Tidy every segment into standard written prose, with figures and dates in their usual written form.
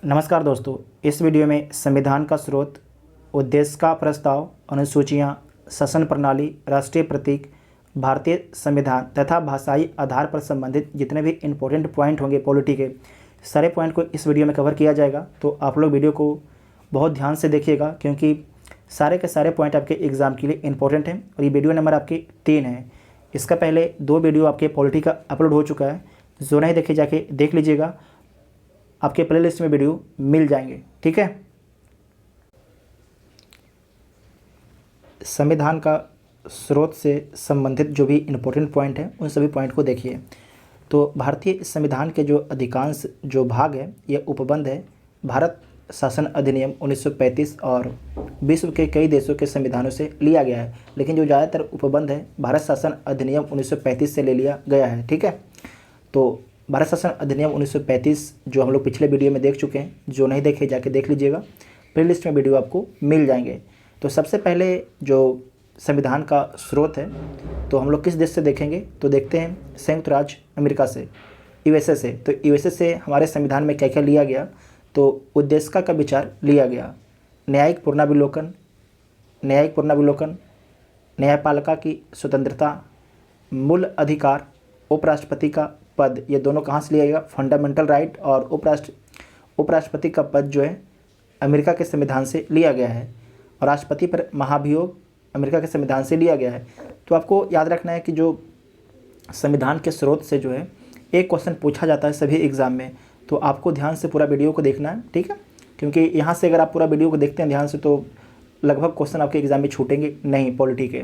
नमस्कार दोस्तों, इस वीडियो में संविधान का स्रोत, उद्देश्य का प्रस्ताव, अनुसूचियाँ, शासन प्रणाली, राष्ट्रीय प्रतीक, भारतीय संविधान तथा भाषाई आधार पर संबंधित जितने भी इम्पोर्टेंट पॉइंट होंगे पॉलिटी के, सारे पॉइंट को इस वीडियो में कवर किया जाएगा। तो आप लोग वीडियो को बहुत ध्यान से देखिएगा क्योंकि सारे के सारे पॉइंट आपके एग्ज़ाम के लिए इंपॉर्टेंट हैं। और ये वीडियो नंबर आपकी 3 है। इसका पहले 2 वीडियो आपके पॉलिटी का अपलोड हो चुका है, जो नहीं देखे जाके देख लीजिएगा, आपके प्लेलिस्ट में वीडियो मिल जाएंगे। ठीक है। संविधान का स्रोत से संबंधित जो भी इम्पोर्टेंट पॉइंट हैं उन सभी पॉइंट को देखिए। तो भारतीय संविधान के जो अधिकांश जो भाग है ये उपबंध है भारत शासन अधिनियम 1935 और विश्व के कई देशों के संविधानों से लिया गया है, लेकिन जो ज़्यादातर उपबंध है भारत शासन अधिनियम 1935 से ले लिया गया है। ठीक है। तो भारत शासन अधिनियम 1935 जो हम लोग पिछले वीडियो में देख चुके हैं, जो नहीं देखे जाके देख लीजिएगा, प्लेलिस्ट में वीडियो आपको मिल जाएंगे। तो सबसे पहले जो संविधान का स्रोत है तो हम लोग किस देश से देखेंगे, तो देखते हैं संयुक्त राज्य अमेरिका से, यूएसए से। तो यूएसए से हमारे संविधान में क्या क्या लिया गया, तो उद्देश्य का विचार लिया गया, न्यायिक पुनरावलोकन, न्यायपालिका की स्वतंत्रता, मूल अधिकार, उपराष्ट्रपति का पद, ये दोनों कहाँ से लिया गया, फंडामेंटल राइट और उपराष्ट्रपति का पद जो है अमेरिका के संविधान से लिया गया है, और राष्ट्रपति पर महाभियोग अमेरिका के संविधान से लिया गया है। तो आपको याद रखना है कि जो संविधान के स्रोत से जो है एक क्वेश्चन पूछा जाता है सभी एग्ज़ाम में, तो आपको ध्यान से पूरा वीडियो को देखना है। ठीक है। क्योंकि यहाँ से अगर आप पूरा वीडियो को देखते हैं ध्यान से तो लगभग क्वेश्चन आपके एग्ज़ाम में छूटेंगे नहीं पॉलिटी के।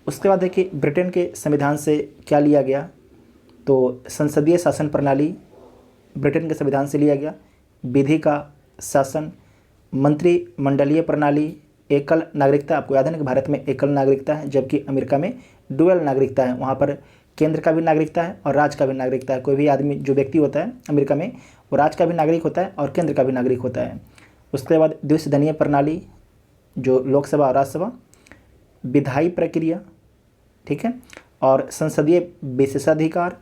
उसके बाद देखिए ब्रिटेन के संविधान से क्या लिया गया, तो संसदीय शासन प्रणाली ब्रिटेन के संविधान से लिया गया, विधि का शासन, मंत्रिमंडलीय प्रणाली, एकल नागरिकता। आपको याद है ना कि भारत में एकल नागरिकता है जबकि अमेरिका में डुअल नागरिकता है। वहाँ पर केंद्र का भी नागरिकता है और राज्य का भी नागरिकता है। कोई भी आदमी जो व्यक्ति होता है अमेरिका में वो राज्य का भी नागरिक होता है और केंद्र का भी नागरिक होता है। उसके बाद द्विसदनीय प्रणाली जो लोकसभा और राज्यसभा, विधायी प्रक्रिया, ठीक है, और संसदीय विशेषाधिकार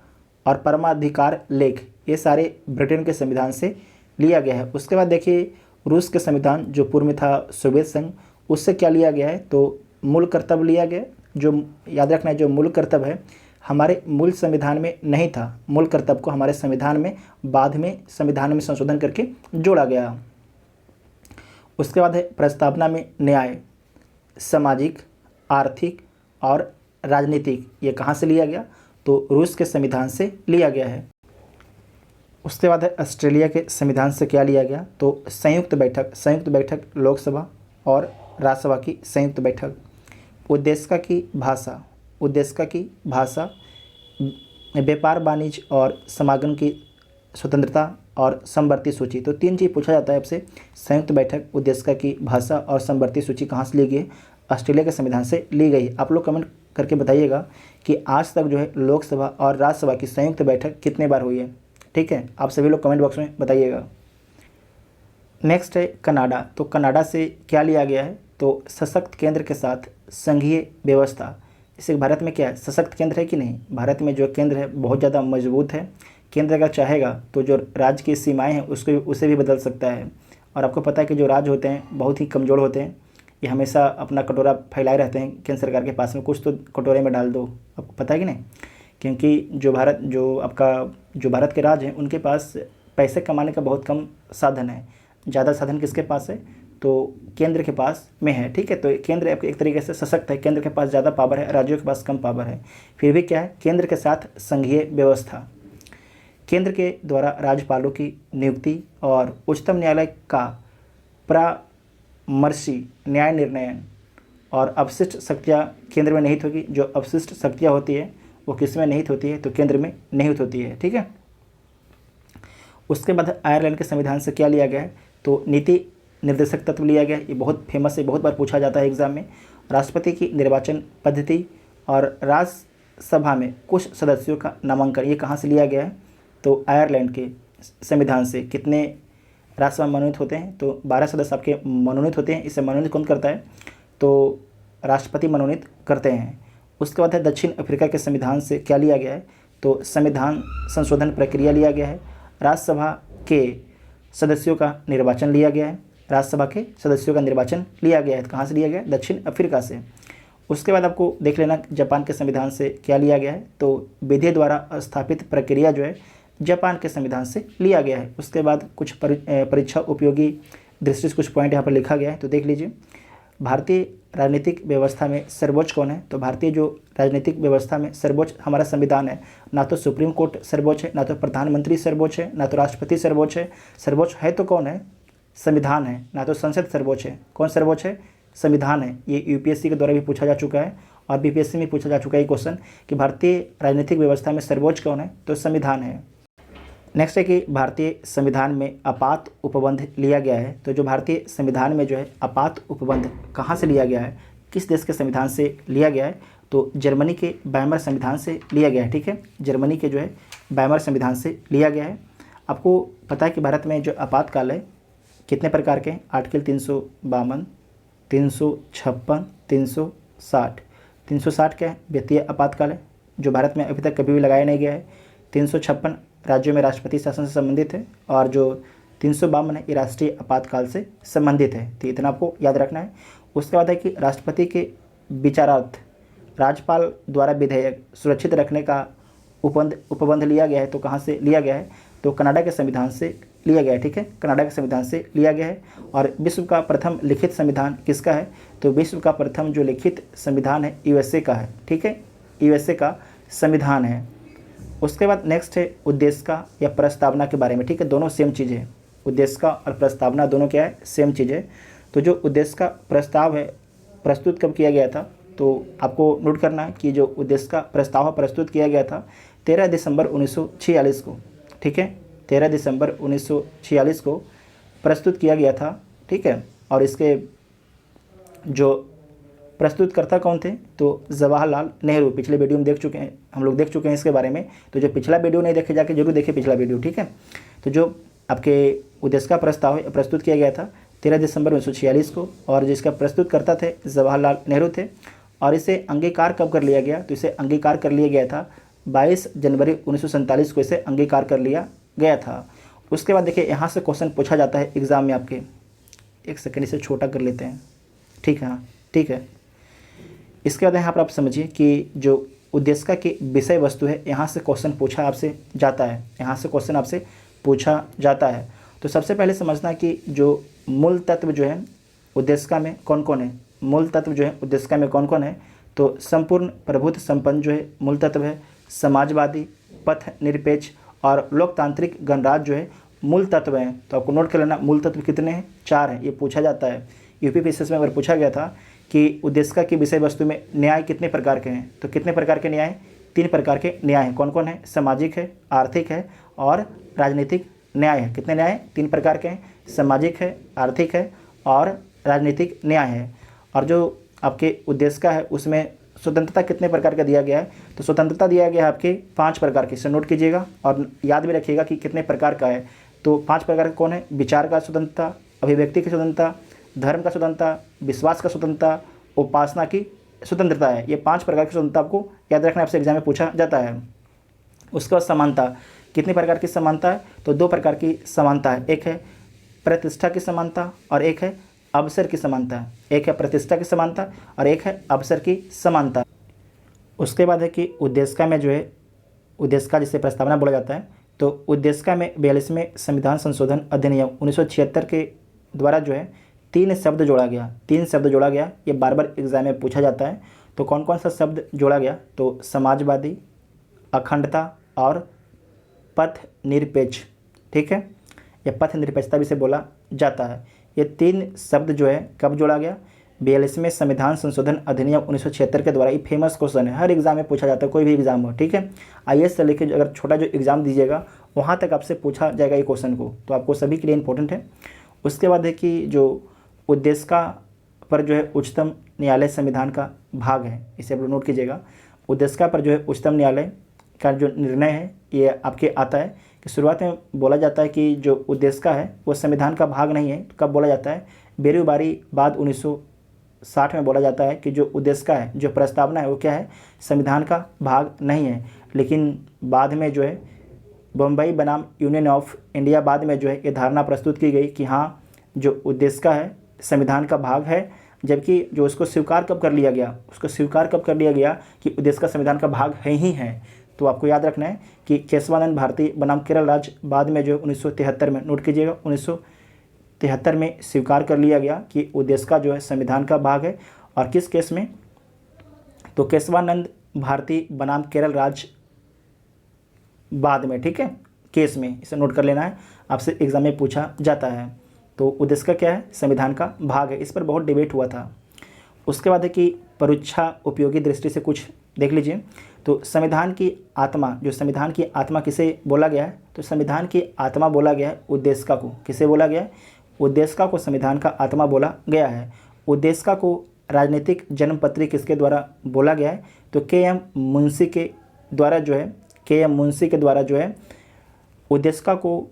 और परमाधिकार लेख, ये सारे ब्रिटेन के संविधान से लिया गया है। उसके बाद देखिए रूस के संविधान जो पूर्व में था सोवियत संघ, उससे क्या लिया गया है, तो मूल कर्तव्य लिया गया। जो याद रखना है, जो मूल कर्तव्य है हमारे मूल संविधान में नहीं था, मूल कर्तव्य को हमारे संविधान में बाद में संविधान में संशोधन करके जोड़ा गया। उसके बाद है प्रस्तावना में न्याय, सामाजिक, आर्थिक और राजनीतिक, ये कहाँ से लिया गया, तो रूस के संविधान से लिया गया है। उसके बाद है ऑस्ट्रेलिया के संविधान से क्या लिया गया, तो संयुक्त बैठक लोकसभा और राज्यसभा की संयुक्त बैठक, उद्देश्य की भाषा, व्यापार वाणिज्य और समागम की स्वतंत्रता और समवर्ती सूची। तो 3 चीज़ पूछा जाता है आपसे, संयुक्त बैठक, उद्देश्य की भाषा और समवर्ती सूची कहाँ से ली गई, ऑस्ट्रेलिया के संविधान से ली गई। आप लोग कमेंट करके बताइएगा कि आज तक जो है लोकसभा और राज्यसभा की संयुक्त बैठक कितने बार हुई है। ठीक है, आप सभी लोग कमेंट बॉक्स में बताइएगा। नेक्स्ट है कनाडा। तो कनाडा से क्या लिया गया है, तो सशक्त केंद्र के साथ संघीय व्यवस्था। जैसे भारत में क्या है, सशक्त केंद्र है कि नहीं, भारत में जो केंद्र है बहुत ज़्यादा मजबूत है। केंद्र अगर चाहेगा तो जो राज्य की सीमाएँ हैं उसे भी बदल सकता है। और आपको पता है कि जो राज्य होते हैं बहुत ही कमज़ोर होते हैं, ये हमेशा अपना कटोरा फैलाए रहते हैं केंद्र सरकार के पास में, कुछ तो कटोरे में डाल दो। आपको पता है कि नहीं, क्योंकि जो भारत के राज्य हैं उनके पास पैसे कमाने का बहुत कम साधन है। ज़्यादा साधन किसके पास है, तो केंद्र के पास में है। ठीक है। तो केंद्र एक तरीके से सशक्त है, केंद्र के पास ज़्यादा पावर है, राज्यों के पास कम पावर है। फिर भी क्या है, केंद्र के साथ संघीय व्यवस्था, केंद्र के द्वारा राज्यपालों की नियुक्ति और उच्चतम न्यायालय का परामर्शी न्याय निर्णयन, और अवशिष्ट शक्तियाँ केंद्र में निहित होगी। जो अवशिष्ट शक्तियाँ होती है वो किस में निहित होती है, तो केंद्र में निहित होती है। ठीक है। उसके बाद आयरलैंड के संविधान से क्या लिया गया है, तो नीति निर्देशक तत्व लिया गया है। ये बहुत फेमस है, बहुत बार पूछा जाता है एग्जाम में। राष्ट्रपति की निर्वाचन पद्धति और राज्यसभा में कुछ सदस्यों का नामांकन, ये कहाँ से लिया गया है, तो आयरलैंड के संविधान से। कितने राज्यसभा मनोनीत होते हैं, तो 12 सदस्य आपके मनोनीत होते हैं। इसे मनोनीत कौन करता है, तो राष्ट्रपति मनोनीत करते हैं। उसके बाद है दक्षिण अफ्रीका के संविधान से क्या लिया गया है, तो संविधान संशोधन प्रक्रिया लिया गया है। राज्यसभा के सदस्यों का निर्वाचन लिया गया है, राज्यसभा के सदस्यों का निर्वाचन लिया गया है। कहाँ से लिया गया है? दक्षिण अफ्रीका से। उसके बाद आपको देख लेना जापान के संविधान से क्या लिया गया है, तो विधि द्वारा स्थापित प्रक्रिया जो है जापान के संविधान से लिया गया है। उसके बाद कुछ परीक्षा उपयोगी दृष्टि से कुछ पॉइंट यहाँ पर लिखा गया है, तो देख लीजिए। भारतीय राजनीतिक व्यवस्था में सर्वोच्च कौन है? तो भारतीय जो राजनीतिक व्यवस्था में सर्वोच्च हमारा संविधान है। ना तो सुप्रीम कोर्ट सर्वोच्च है, ना तो प्रधानमंत्री सर्वोच्च है, ना तो राष्ट्रपति सर्वोच्च है। सर्वोच्च है तो कौन है? संविधान है। ना तो संसद सर्वोच्च है, कौन सर्वोच्च है? संविधान है। ये यूपीएससी के द्वारा भी पूछा जा चुका है और बीपीएससी में पूछा जा चुका है क्वेश्चन कि भारतीय राजनीतिक व्यवस्था में सर्वोच्च कौन है? तो संविधान है। नेक्स्ट है कि भारतीय संविधान में आपात उपबंध लिया गया है। तो जो भारतीय संविधान में जो है आपात उपबंध कहाँ से लिया गया है, किस देश के संविधान से लिया गया है? तो जर्मनी के वाइमर संविधान से लिया गया है। ठीक है, जर्मनी के जो है वाइमर संविधान से लिया गया है। आपको पता है कि भारत में जो आपातकाल है कितने प्रकार के? आर्टिकल 352, 356, 360। 360 क्या है? वित्तीय आपातकाल है, जो भारत में अभी तक कभी भी लगाया नहीं गया है। 356 राज्यों में राष्ट्रपति शासन से संबंधित है और जो 352 है ये राष्ट्रीय आपातकाल से संबंधित है। तो इतना आपको याद रखना है। उसके बाद है कि राष्ट्रपति के विचारार्थ राज्यपाल द्वारा विधेयक सुरक्षित रखने का उपबंध लिया गया है। तो कहाँ से लिया गया है? तो कनाडा के संविधान से लिया गया है। ठीक है, कनाडा के संविधान से लिया गया है। और विश्व का प्रथम लिखित संविधान किसका है? तो विश्व का प्रथम जो लिखित संविधान है यूएसए का है। ठीक है, यूएसए का संविधान है। उसके बाद नेक्स्ट है उद्देश्य का या प्रस्तावना के बारे में। ठीक है, दोनों सेम चीज़ है। उद्देश्य का और प्रस्तावना दोनों क्या है? सेम चीज़ है। तो जो उद्देश्य का प्रस्ताव है प्रस्तुत कब किया गया था? तो आपको नोट करना है कि जो उद्देश्य का प्रस्ताव प्रस्तुत किया गया था 13 दिसंबर 1946 को। ठीक है, 13 दिसंबर 1946 को प्रस्तुत किया गया था। ठीक है, और इसके जो प्रस्तुतकर्ता कौन थे? तो जवाहरलाल नेहरू। पिछले वीडियो में देख चुके हैं, हम लोग देख चुके हैं इसके बारे में। तो जो पिछला वीडियो नहीं देखे जाके जरूर देखें पिछला वीडियो। ठीक है, तो जो आपके उद्देश्य का प्रस्ताव है प्रस्तुत किया गया था 13 दिसंबर 1946 को और जिसका प्रस्तुतकर्ता थे जवाहरलाल नेहरू थे। और इसे अंगीकार कब कर लिया गया? तो इसे अंगीकार कर लिया गया था 22 जनवरी 1947 को इसे अंगीकार कर लिया गया था। उसके बाद देखिए यहाँ से क्वेश्चन पूछा जाता है एग्ज़ाम में आपके। एक सेकेंड इसे छोटा कर लेते हैं। ठीक है, हाँ ठीक है। इसके बाद यहाँ पर आप समझिए कि जो उद्देश्य की विषय वस्तु है यहाँ से क्वेश्चन पूछा आपसे जाता है। यहाँ से क्वेश्चन आपसे पूछा जाता है। तो सबसे पहले समझना कि जो मूल तत्व जो है उद्देश्य में कौन कौन है। मूल तत्व जो है उद्देश्य में कौन कौन है? तो संपूर्ण प्रभुत्व संपन्न जो है मूल तत्व है, समाजवादी, पथ निरपेक्ष और लोकतांत्रिक गणराज्य जो है मूल तत्व हैं। तो आपको नोट कर लेना मूल तत्व कितने हैं? 4 हैं। ये पूछा जाता है यूपीपीएससी में। अगर पूछा गया था कि उद्देश्य की विषय वस्तु में न्याय कितने प्रकार के हैं, तो कितने प्रकार के न्याय? 3 प्रकार के न्याय हैं। कौन कौन है? सामाजिक है, आर्थिक है और राजनीतिक न्याय है। कितने न्याय? 3 प्रकार के हैं, सामाजिक है, आर्थिक है और राजनीतिक न्याय है। और जो आपके उद्देश्य का है उसमें स्वतंत्रता कितने प्रकार का दिया गया है? तो स्वतंत्रता दिया गया है आपके 5 प्रकार की। इसे नोट कीजिएगा और याद भी रखिएगा कि कितने प्रकार का है। तो 5 प्रकार का कौन है? विचार का स्वतंत्रता, अभिव्यक्ति की स्वतंत्रता, धर्म का स्वतंत्रता, विश्वास का स्वतंत्रता, उपासना की स्वतंत्रता है। ये 5 प्रकार की स्वतंत्रता आपको याद रखना, आपसे एग्जाम में पूछा जाता है। उसके बाद समानता, कितने प्रकार की समानता है? तो 2 प्रकार की समानता है। एक है प्रतिष्ठा की समानता और एक है अवसर की समानता। एक है प्रतिष्ठा की समानता और एक है अवसर की समानता। उसके बाद है कि उद्देश्य में जो है उद्देश्य का जिसे प्रस्तावना बोला जाता है, तो उद्देश्य में 42वें संविधान संशोधन अधिनियम 1976 के द्वारा जो है 3 शब्द जोड़ा गया। 3 शब्द जोड़ा गया, ये बार बार एग्जाम में पूछा जाता है। तो कौन कौन सा शब्द जोड़ा गया? तो समाजवादी, अखंडता और पथ निरपेक्ष। ठीक है, यह पथ निरपेक्षता भी से बोला जाता है। ये 3 शब्द जो है कब जोड़ा गया? 42वें संविधान संशोधन अधिनियम 1976 के द्वारा। ये फेमस क्वेश्चन है, हर एग्जाम में पूछा जाता है, कोई भी एग्जाम हो। ठीक है, आईएएस से लेकर अगर छोटा जो एग्जाम दीजिएगा वहाँ तक आपसे पूछा जाएगा ये क्वेश्चन को, तो आपको सभी के लिए इंपॉर्टेंट है। उसके बाद है कि जो उद्देश्य का पर जो है उच्चतम न्यायालय संविधान का भाग है, इसे आप लोग नोट कीजिएगा। उद्देश्य का पर जो है उच्चतम न्यायालय का जो निर्णय है ये आपके आता है कि शुरुआत में बोला जाता है कि जो उद्देश्य का है वो संविधान का भाग नहीं है। तो कब बोला जाता है? बेरोबारी बाद 1960 में बोला जाता है कि जो उद्देश्य का है, जो प्रस्तावना है वो क्या है? संविधान का भाग नहीं है। लेकिन बाद में जो है बम्बई बनाम यूनियन ऑफ इंडिया बाद में जो है ये धारणा प्रस्तुत की गई कि हाँ जो उद्देश्य है संविधान का भाग है, जबकि जो उसको स्वीकार कब कर लिया गया, उसको स्वीकार कब कर लिया गया कि उद्देश्य का संविधान का भाग है ही है। तो आपको याद रखना है कि केशवानंद भारती बनाम केरल राज्य बाद में जो 1973 में, नोट कीजिएगा 1973 में स्वीकार कर लिया गया कि उद्देश्य का जो है संविधान का भाग है। और किस केस में, तो केशवानंद भारती बनाम केरल राज्य बाद में, ठीक है, केस में, इसे नोट कर लेना है, आपसे एग्जाम में पूछा जाता है। तो उद्देश्य का क्या है, संविधान का भाग है। इस पर बहुत डिबेट हुआ था। उसके बाद है कि परीक्षा उपयोगी दृष्टि से कुछ देख लीजिए। तो संविधान की आत्मा, जो संविधान की आत्मा किसे बोला गया है, तो संविधान की आत्मा बोला गया है उद्देश्य को। किसे बोला गया है, उद्देश्य को संविधान का आत्मा बोला गया है। उद्देश्य को राजनीतिक जन्मपत्री किसके द्वारा बोला गया है, तो के.एम. मुंशी के द्वारा जो है, के.एम. मुंशी के द्वारा जो है उद्देश्य को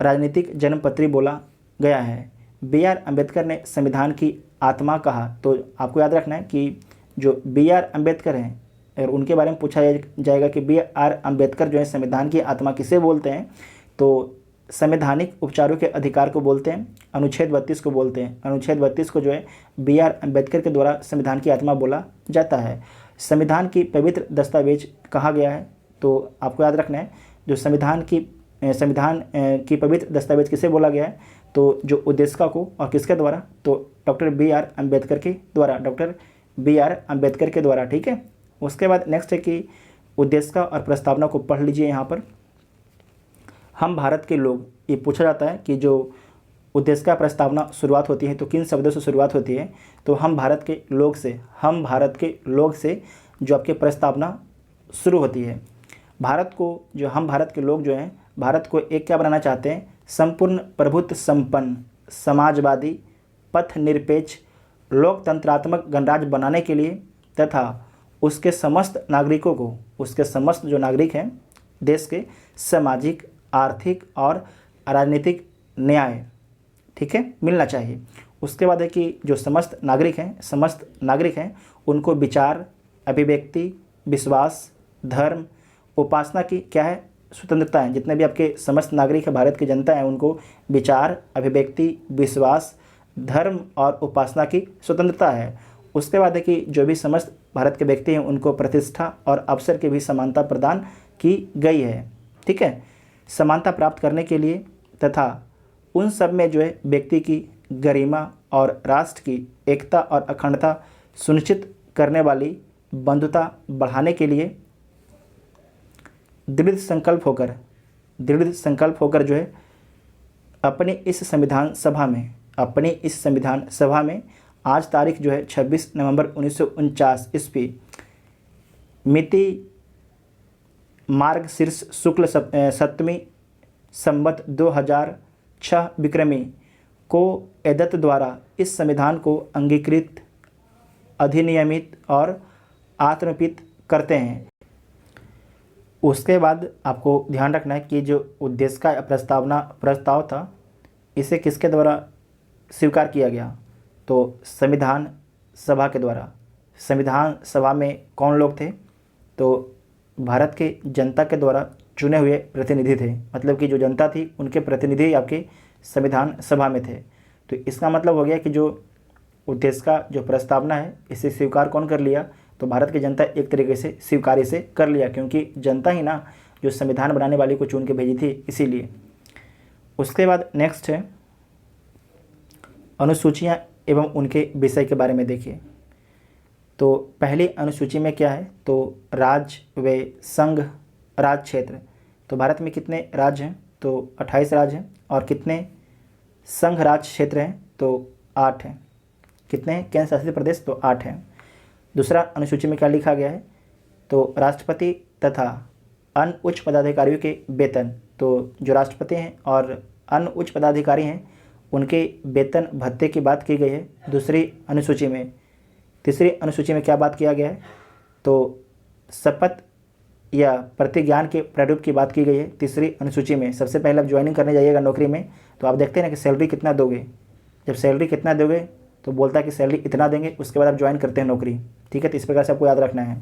राजनीतिक जन्मपत्री बोला गया है। बी.आर. अम्बेडकर ने संविधान की आत्मा कहा। तो आपको याद रखना है कि जो बी.आर. अम्बेडकर हैं और उनके बारे में पूछा जाएगा कि बी.आर. अम्बेडकर जो है संविधान की आत्मा किसे बोलते हैं, तो संवैधानिक उपचारों के अधिकार को बोलते हैं, अनुच्छेद 32 को बोलते हैं। अनुच्छेद 32 को जो है बी.आर. अम्बेडकर के द्वारा संविधान की आत्मा बोला जाता है। संविधान की पवित्र दस्तावेज कहा गया है। तो आपको याद रखना है जो संविधान की पवित्र दस्तावेज किसे बोला गया है, तो जो उद्देश्य को, और किसके द्वारा, तो डॉक्टर बी.आर. अम्बेडकर के द्वारा, डॉक्टर बी.आर. अम्बेडकर के द्वारा, ठीक है। उसके बाद नेक्स्ट है कि उद्देश्य और प्रस्तावना को पढ़ लीजिए। यहाँ पर हम भारत के लोग, ये पूछा जाता है कि जो उद्देश्य का प्रस्तावना शुरुआत होती है तो किन शब्दों से शुरुआत होती है, तो हम भारत के लोग से, हम भारत के लोग से जो आपकी प्रस्तावना शुरू होती है। भारत को, जो हम भारत के लोग जो हैं, भारत को एक क्या बनाना चाहते हैं, संपूर्ण प्रभुत्व संपन्न, समाजवादी, पथ निरपेक्ष, लोकतंत्रात्मक गणराज्य बनाने के लिए तथा उसके समस्त नागरिकों को, उसके समस्त जो नागरिक हैं देश के, सामाजिक, आर्थिक और राजनीतिक न्याय, ठीक है, मिलना चाहिए। उसके बाद है कि जो समस्त नागरिक हैं उनको विचार, अभिव्यक्ति, विश्वास, धर्म, उपासना की क्या है, स्वतंत्रता है। जितने भी आपके समस्त नागरिक हैं, भारत की जनता है, उनको विचार, अभिव्यक्ति, विश्वास, धर्म और उपासना की स्वतंत्रता है। उसके बाद है कि जो भी समस्त भारत के व्यक्ति हैं उनको प्रतिष्ठा और अवसर की भी समानता प्रदान की गई है, ठीक है। समानता प्राप्त करने के लिए तथा उन सब में जो है व्यक्ति की गरिमा और राष्ट्र की एकता और अखंडता सुनिश्चित करने वाली बंधुता बढ़ाने के लिए दृढ़ संकल्प होकर जो है अपनी इस संविधान सभा में आज तारीख जो है 26 नवंबर 1949 ईस्वी मिति मार्गशीर्ष शुक्ल सप्तमी संवत 2006 विक्रमी को एदत्त द्वारा इस संविधान को अंगीकृत, अधिनियमित और आत्मपित करते हैं। उसके बाद आपको ध्यान रखना है कि जो उद्देश्य का प्रस्ताव था, इसे किसके द्वारा स्वीकार किया गया, तो संविधान सभा के द्वारा। संविधान सभा में कौन लोग थे, तो भारत के जनता के द्वारा चुने हुए प्रतिनिधि थे। मतलब कि जो जनता थी उनके प्रतिनिधि आपके संविधान सभा में थे। तो इसका मतलब हो गया कि जो उद्देश्य का जो प्रस्तावना है इसे स्वीकार कौन कर लिया, तो भारत की जनता एक तरीके से स्वीकार इसे कर लिया, क्योंकि जनता ही ना जो संविधान बनाने वाली को चुन के भेजी थी, इसीलिए। उसके बाद नेक्स्ट है अनुसूचियाँ एवं उनके विषय के बारे में देखिए। तो पहली अनुसूची में क्या है, तो राज्य व संघ राज क्षेत्र। तो भारत में कितने राज्य हैं, तो 28 राज्य हैं। और कितने संघ राज क्षेत्र हैं, तो 8 हैं। कितने हैं केंद्र शासित प्रदेश, तो 8 हैं। दूसरा अनुसूची में क्या लिखा गया है, तो राष्ट्रपति तथा अन्य उच्च पदाधिकारियों के वेतन। तो जो राष्ट्रपति हैं और अन्य उच्च पदाधिकारी हैं उनके वेतन भत्ते की बात की गई है दूसरी अनुसूची में। तीसरी अनुसूची में क्या बात किया गया है, तो शपथ या प्रतिज्ञान के प्रारूप की बात की गई है तीसरी अनुसूची में। सबसे पहले आप ज्वाइनिंग करने जाइएगा नौकरी में, तो आप देखते हैं ना कि सैलरी कितना दोगे। जब सैलरी कितना दोगे तो बोलता है कि सैलरी इतना देंगे, उसके बाद आप ज्वाइन करते हैं नौकरी, ठीक है। तो इस प्रकार से आपको याद रखना है।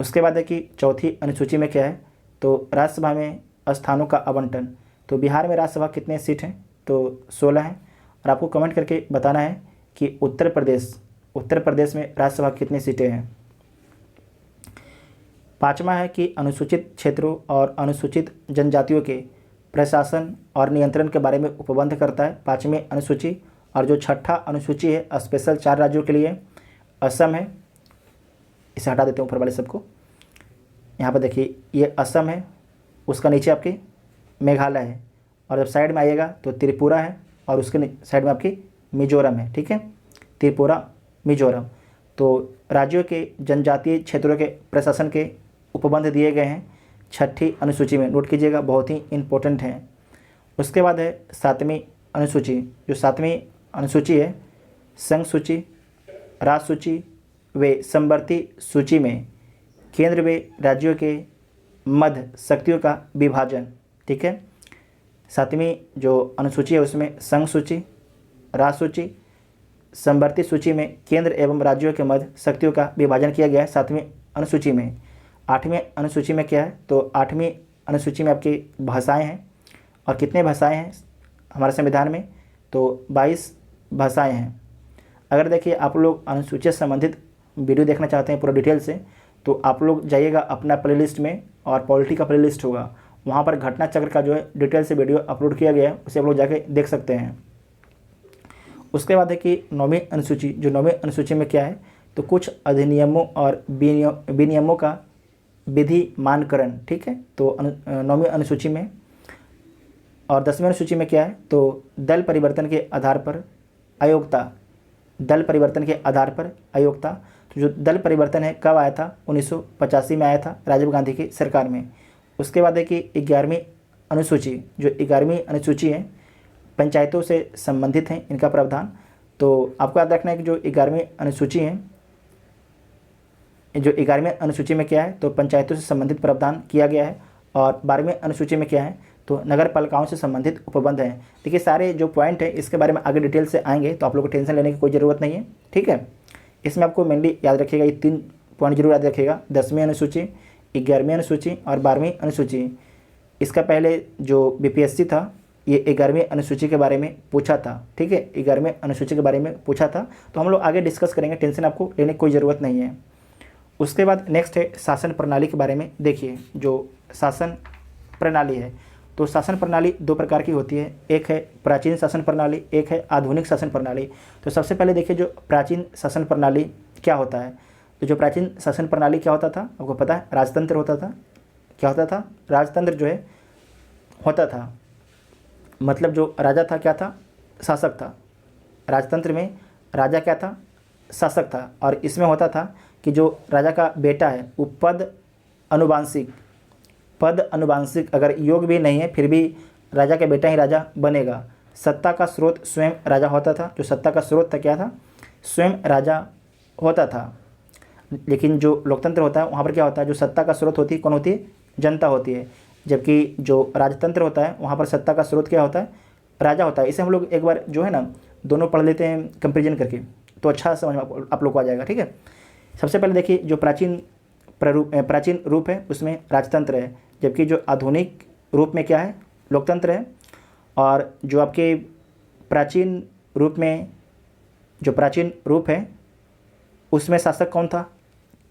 उसके बाद है कि चौथी अनुसूची में क्या है, तो राज्यसभा में स्थानों का आवंटन। तो बिहार में राज्यसभा कितने सीट हैं? तो 16 हैं। और आपको कमेंट करके बताना है कि उत्तर प्रदेश में राज्यसभा कितनी सीटें हैं। 5वां है कि अनुसूचित क्षेत्रों और अनुसूचित जनजातियों के प्रशासन और नियंत्रण के बारे में उपबंध करता है 5वीं अनुसूची। और जो 6ठा अनुसूची है स्पेशल 4 राज्यों के लिए, असम है, इसे हटा देते हैं ऊपर वाले सबको। यहाँ पर देखिए ये असम है, उसका नीचे आपके मेघालय है, और जब साइड में आइएगा तो त्रिपुरा है, और उसके साइड में आपकी मिजोरम है। ठीक है, त्रिपुरा, मिजोरम। तो राज्यों के जनजातीय क्षेत्रों के प्रशासन के उपबंध दिए गए हैं 6ठी अनुसूची में, नोट कीजिएगा, बहुत ही इम्पोर्टेंट हैं। उसके बाद है 7वीं अनुसूची। जो 7वीं अनुसूची है संघ सूची, राज्य सूची व समवर्ती सूची में केंद्र व राज्यों के मध्य शक्तियों का विभाजन। ठीक है, 7वीं जो अनुसूची है उसमें संघ सूची, राज्य सूची, समवर्ती सूची में केंद्र एवं राज्यों के मध्य शक्तियों का विभाजन किया गया है 7वीं अनुसूची में। 8वीं अनुसूची में क्या है? तो 8वीं अनुसूची में आपकी भाषाएं हैं, और कितने भाषाएं हैं हमारे संविधान में? तो 22 भाषाएं हैं। अगर देखिए आप लोग अनुसूची से संबंधित वीडियो देखना चाहते हैं पूरा डिटेल से, तो आप लोग जाइएगा अपना प्लेलिस्ट में, और पॉलिटी का प्लेलिस्ट होगा, वहाँ पर घटना चक्र का जो है डिटेल से वीडियो अपलोड किया गया है, उसे आप लोग जाके देख सकते हैं। उसके बाद है कि 9वीं अनुसूची। जो 9वीं अनुसूची में क्या है? तो कुछ अधिनियमों और विनियमों का विधि मानकरण। ठीक है, तो 9वीं अनुसूची में। और 10वीं अनुसूची में क्या है? तो दल परिवर्तन के आधार पर अयोग्यता, दल परिवर्तन के आधार पर अयोग्यता। तो जो दल परिवर्तन है कब आया था? 1985 में आया था राजीव गांधी की सरकार में। उसके बाद है कि 11वीं अनुसूची। जो 11वीं अनुसूची है पंचायतों से संबंधित हैं इनका प्रावधान। तो आपको याद रखना है कि जो 11वीं अनुसूची है, जो 11वीं अनुसूची में क्या है? तो पंचायतों से संबंधित प्रावधान किया गया है। और 12वीं अनुसूची में क्या है? तो नगर पालिकाओं से संबंधित उपबंध हैं। देखिए सारे जो पॉइंट है इसके बारे में आगे डिटेल से आएंगे, तो आप लोग को टेंशन लेने की कोई ज़रूरत नहीं है। ठीक है, इसमें आपको मेनली याद रखिएगा, ये 3 पॉइंट जरूर याद रखिएगा, 10वीं अनुसूची, 11वीं अनुसूची और 12वीं अनुसूची। इसका पहले जो बीपीएससी था ये 11वीं अनुसूची के बारे में पूछा था। ठीक है, 11वीं अनुसूची के बारे में पूछा था, तो हम लोग आगे डिस्कस करेंगे, टेंशन आपको लेने की कोई ज़रूरत नहीं है। उसके बाद नेक्स्ट है शासन प्रणाली के बारे में। देखिए जो शासन प्रणाली है, तो शासन प्रणाली 2 प्रकार की होती है, एक है प्राचीन शासन प्रणाली, एक है आधुनिक शासन प्रणाली। तो सबसे पहले देखिए जो प्राचीन शासन प्रणाली क्या होता है। तो जो प्राचीन शासन प्रणाली क्या होता था आपको पता है? राजतंत्र होता था। क्या होता था? राजतंत्र जो है होता था, मतलब जो राजा था क्या था? शासक था। राजतंत्र में राजा क्या था? शासक था। और इसमें होता था कि जो राजा का बेटा है वो पद अनुवांशिक अगर योग भी नहीं है फिर भी राजा का बेटा ही राजा बनेगा। सत्ता का स्रोत स्वयं राजा होता था। जो सत्ता का स्रोत था क्या था? स्वयं राजा होता था। लेकिन जो लोकतंत्र होता है वहाँ पर क्या होता है? जो सत्ता का स्रोत होती है कौन होती है? जनता होती है। जबकि जो राजतंत्र होता है वहाँ पर सत्ता का स्रोत क्या होता है? राजा होता है। इसे हम लोग एक बार जो है ना दोनों पढ़ लेते हैं कंपेरिजन करके, तो अच्छा समझ में आप लोग को आ जाएगा। ठीक है, सबसे पहले देखिए जो प्राचीन रूप है उसमें राजतंत्र है, जबकि जो आधुनिक रूप में क्या है? लोकतंत्र है। और जो आपके प्राचीन रूप है उसमें शासक कौन था?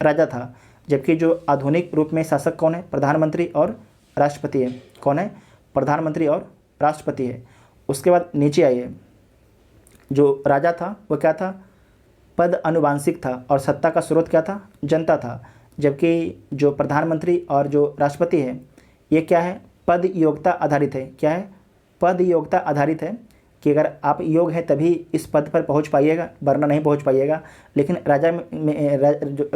राजा था। जबकि जो आधुनिक रूप में शासक कौन है? प्रधानमंत्री और राष्ट्रपति है। कौन है? प्रधानमंत्री और राष्ट्रपति है। उसके बाद नीचे आइए, जो राजा था वो क्या था? पद अनुवांशिक था, और सत्ता का स्रोत क्या था? जनता था। जबकि जो प्रधानमंत्री और जो राष्ट्रपति है ये क्या है? पद योग्यता आधारित है। क्या है? पद योग्यता आधारित है कि अगर आप योग्य हैं तभी इस पद पर पहुंच पाइएगा, वरना नहीं पहुंच पाइएगा। लेकिन जो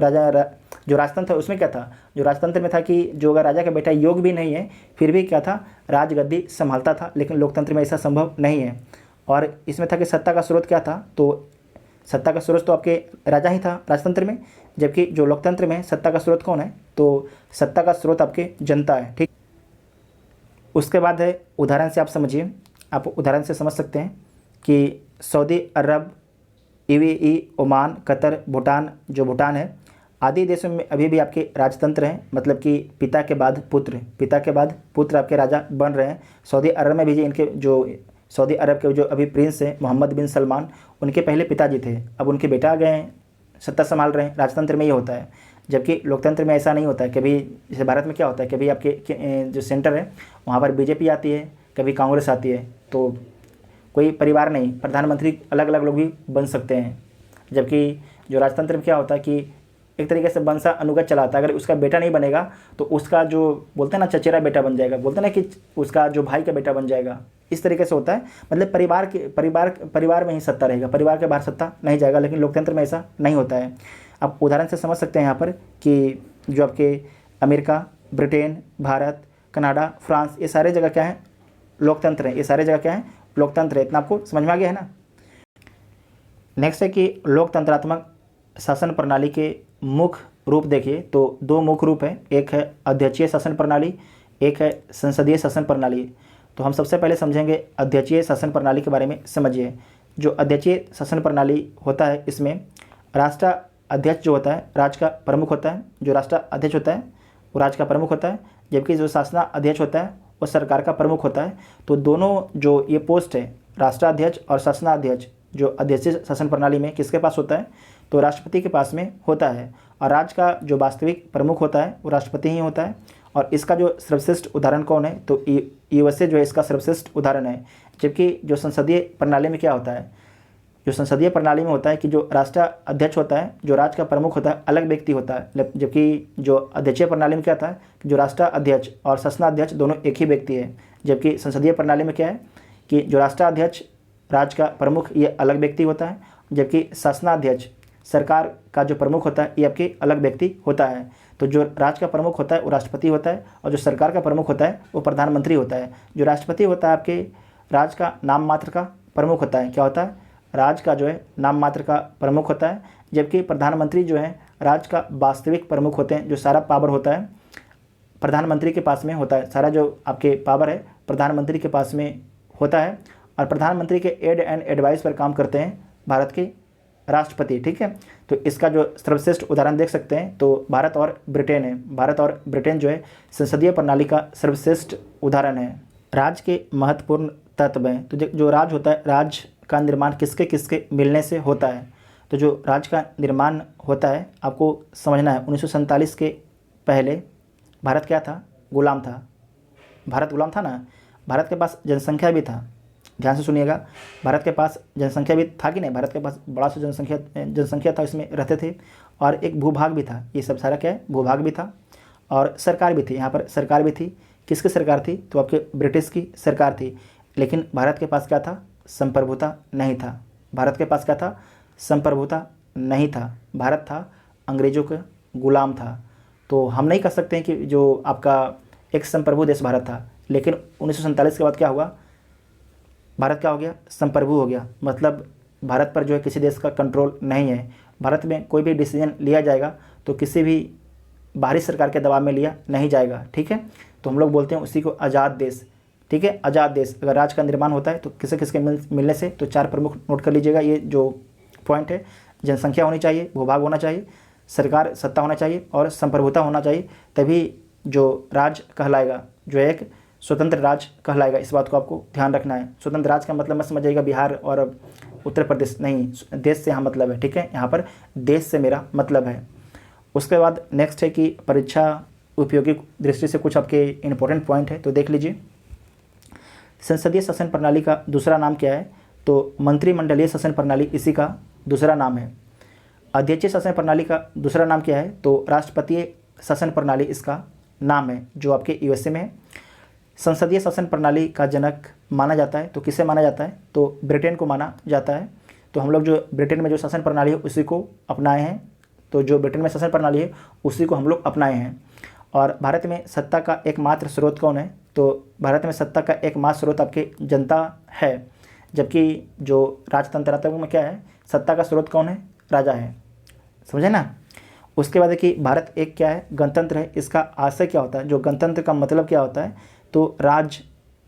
राजतंत्र था उसमें क्या था? जो राजतंत्र में था कि जो अगर राजा का बेटा योग्य भी नहीं है फिर भी क्या था? राजगद्दी संभालता था। लेकिन लोकतंत्र में ऐसा संभव नहीं है। और इसमें था कि सत्ता का स्रोत क्या था? तो सत्ता का स्रोत तो आपके राजा ही था राजतंत्र में, जबकि जो लोकतंत्र में सत्ता का स्रोत कौन है? तो सत्ता का स्रोत आपके जनता है। ठीक, उसके बाद है उदाहरण से आप समझिए, आप उदाहरण से समझ सकते हैं कि सऊदी अरब, यूएई, ओमान, कतर, भूटान, जो भूटान है, आदि देशों में अभी भी आपके राजतंत्र हैं, मतलब कि पिता के बाद पुत्र आपके राजा बन रहे हैं। सऊदी अरब में भी जी इनके जो सऊदी अरब के जो अभी प्रिंस हैं मोहम्मद बिन सलमान, उनके पहले पिताजी थे, अब उनके बेटा आ गए हैं, सत्ता संभाल रहे हैं। राजतंत्र में ये होता है, जबकि लोकतंत्र में ऐसा नहीं होता है। कभी जैसे भारत में क्या होता है, कभी आपके जो सेंटर है वहाँ पर बीजेपी आती है, कभी कांग्रेस आती है, तो कोई परिवार नहीं, प्रधानमंत्री अलग अलग लोग भी बन सकते हैं। जबकि जो राजतंत्र में क्या होता है कि एक तरीके से वंशा अनुगत चलाता है, अगर उसका बेटा नहीं बनेगा तो उसका जो बोलते हैं ना चचेरा बेटा बन जाएगा, बोलते हैं ना कि उसका जो भाई का बेटा बन जाएगा, इस तरीके से होता है। मतलब परिवार में ही सत्ता रहेगा, परिवार के बाहर सत्ता नहीं जाएगा। लेकिन लोकतंत्र में ऐसा नहीं होता है। आप उदाहरण से समझ सकते हैं यहाँ पर कि जो आपके America, Britain, Bharat, Canada, France, ये सारे जगह क्या है, लोकतंत्र है। ये सारे जगह क्या है, लोकतंत्र है। इतना आपको समझ में आ गया है ना। नेक्स्ट है कि लोकतंत्रात्मक शासन प्रणाली के मुख्य रूप देखिए तो दो मुख्य रूप है, एक है अध्यक्षीय शासन प्रणाली, एक है संसदीय शासन प्रणाली। तो हम सबसे पहले समझेंगे अध्यक्षीय शासन प्रणाली के बारे में। समझिए, जो अध्यक्षीय शासन प्रणाली होता है इसमें राष्ट्र अध्यक्ष जो होता है राज्य का प्रमुख होता है। जो राष्ट्र अध्यक्ष होता है वो राज्य का प्रमुख होता है, जबकि जो शासना अध्यक्ष होता है वो सरकार का प्रमुख होता है। तो दोनों जो ये पोस्ट है राष्ट्राध्यक्ष और शासना अध्यक्ष, जो अध्यक्षीय शासन प्रणाली में किसके पास होता है, तो राष्ट्रपति के पास में होता है। और राज्य का जो वास्तविक प्रमुख होता है वो राष्ट्रपति ही होता है। और इसका जो सर्वश्रेष्ठ उदाहरण कौन है, तो यूएसए जो है इसका सर्वश्रेष्ठ उदाहरण है। जबकि जो संसदीय प्रणाली में क्या होता है, जो संसदीय प्रणाली में होता है कि जो राष्ट्र अध्यक्ष होता है, जो राज्य का प्रमुख होता है, अलग व्यक्ति होता है। जबकि जो अध्यक्षीय प्रणाली में क्या था कि जो राष्ट्र अध्यक्ष और शासना अध्यक्ष दोनों एक ही व्यक्ति है। जबकि संसदीय प्रणाली में क्या है कि जो राष्ट्र अध्यक्ष राज्य का प्रमुख ये अलग व्यक्ति होता है, जबकि शासना अध्यक्ष सरकार का जो प्रमुख होता है ये आपके अलग व्यक्ति होता है। तो जो राज्य का प्रमुख होता है वो राष्ट्रपति होता है, और जो सरकार का प्रमुख होता है वो प्रधानमंत्री होता है। जो राष्ट्रपति होता है आपके राज्य का नाम मात्र का प्रमुख होता है। क्या होता है, राज्य का जो है नाम मात्र का प्रमुख होता है। जबकि प्रधानमंत्री जो है राज्य का वास्तविक प्रमुख होते हैं। जो सारा पावर होता है प्रधानमंत्री के पास में होता है, सारा जो आपके पावर है प्रधानमंत्री के पास में होता है। और प्रधानमंत्री के एड एंड एडवाइस पर काम करते हैं भारत के राष्ट्रपति। ठीक है, तो इसका जो सर्वश्रेष्ठ उदाहरण देख सकते हैं तो भारत और ब्रिटेन है। भारत और ब्रिटेन जो है संसदीय प्रणाली का सर्वश्रेष्ठ उदाहरण है। राज्य के महत्वपूर्ण तत्व हैं। तो जो राज्य होता है, राज्य का निर्माण किसके किसके मिलने से होता है। तो जो राज्य का निर्माण होता है आपको समझना है, 1947 के पहले भारत क्या था, गुलाम था। भारत गुलाम था ना। भारत के पास जनसंख्या भी था, ध्यान से सुनिएगा, भारत के पास जनसंख्या भी था कि नहीं, भारत के पास बड़ा सा जनसंख्या था, इसमें रहते थे। और एक भूभाग भी था, ये सब सारा क्या है, भूभाग भी था। और सरकार भी थी, यहाँ पर सरकार भी थी। किसकी सरकार थी, तो आपके ब्रिटिश की सरकार थी। लेकिन भारत के पास क्या था, संप्रभुता नहीं था। भारत के पास क्या था, संप्रभुता नहीं था। भारत था अंग्रेज़ों का गुलाम था। तो हम नहीं कह सकते हैं कि जो आपका एक संप्रभु देश भारत था। लेकिन 1947 के बाद क्या हुआ, भारत क्या हो गया, संप्रभु हो गया। मतलब भारत पर जो है किसी देश का कंट्रोल नहीं है। भारत में कोई भी डिसीजन लिया जाएगा तो किसी भी बाहरी सरकार के दबाव में लिया नहीं जाएगा। ठीक है, तो हम लोग बोलते हैं उसी को आज़ाद देश। ठीक है, आज़ाद देश। अगर राज्य का निर्माण होता है तो किसे किसके मिलने से, तो 4 प्रमुख नोट कर लीजिएगा। ये जो पॉइंट है, जनसंख्या होनी चाहिए, भूभाग होना चाहिए, सरकार सत्ता होना चाहिए और संप्रभुता होना चाहिए। तभी जो राज्य कहलाएगा, जो एक स्वतंत्र राज्य कहलाएगा। इस बात को आपको ध्यान रखना है। स्वतंत्र राज्य का मतलब मत समझिएगा बिहार और उत्तर प्रदेश, नहीं, देश से यहाँ मतलब है। ठीक है, यहाँ पर देश से मेरा मतलब है। उसके बाद नेक्स्ट है कि परीक्षा उपयोगी दृष्टि से कुछ आपके इंपॉर्टेंट पॉइंट है, तो देख लीजिए। संसदीय शासन प्रणाली का दूसरा नाम क्या है, तो मंत्रिमंडलीय शासन प्रणाली इसी का दूसरा नाम है। अध्यक्षीय शासन प्रणाली का दूसरा नाम क्या है, तो राष्ट्रपतीय शासन प्रणाली इसका नाम है, जो आपके यूएसए में है। संसदीय शासन प्रणाली का जनक माना जाता है, तो किसे माना जाता है, तो ब्रिटेन को माना जाता है। तो हम लोग जो ब्रिटेन में जो शासन प्रणाली है उसी को अपनाए हैं। तो जो ब्रिटेन में शासन प्रणाली है उसी को हम लोग अपनाए हैं। और भारत में सत्ता का एकमात्र स्रोत कौन है, तो भारत में सत्ता का एकमात्र स्रोत आपके जनता है। जबकि जो राजतंत्रात्मक में क्या है, सत्ता का स्रोत कौन है, राजा है। समझे ना। उसके बाद देखिए भारत एक क्या है, गणतंत्र है। इसका आशय क्या होता है, जो गणतंत्र का मतलब क्या होता है, तो राज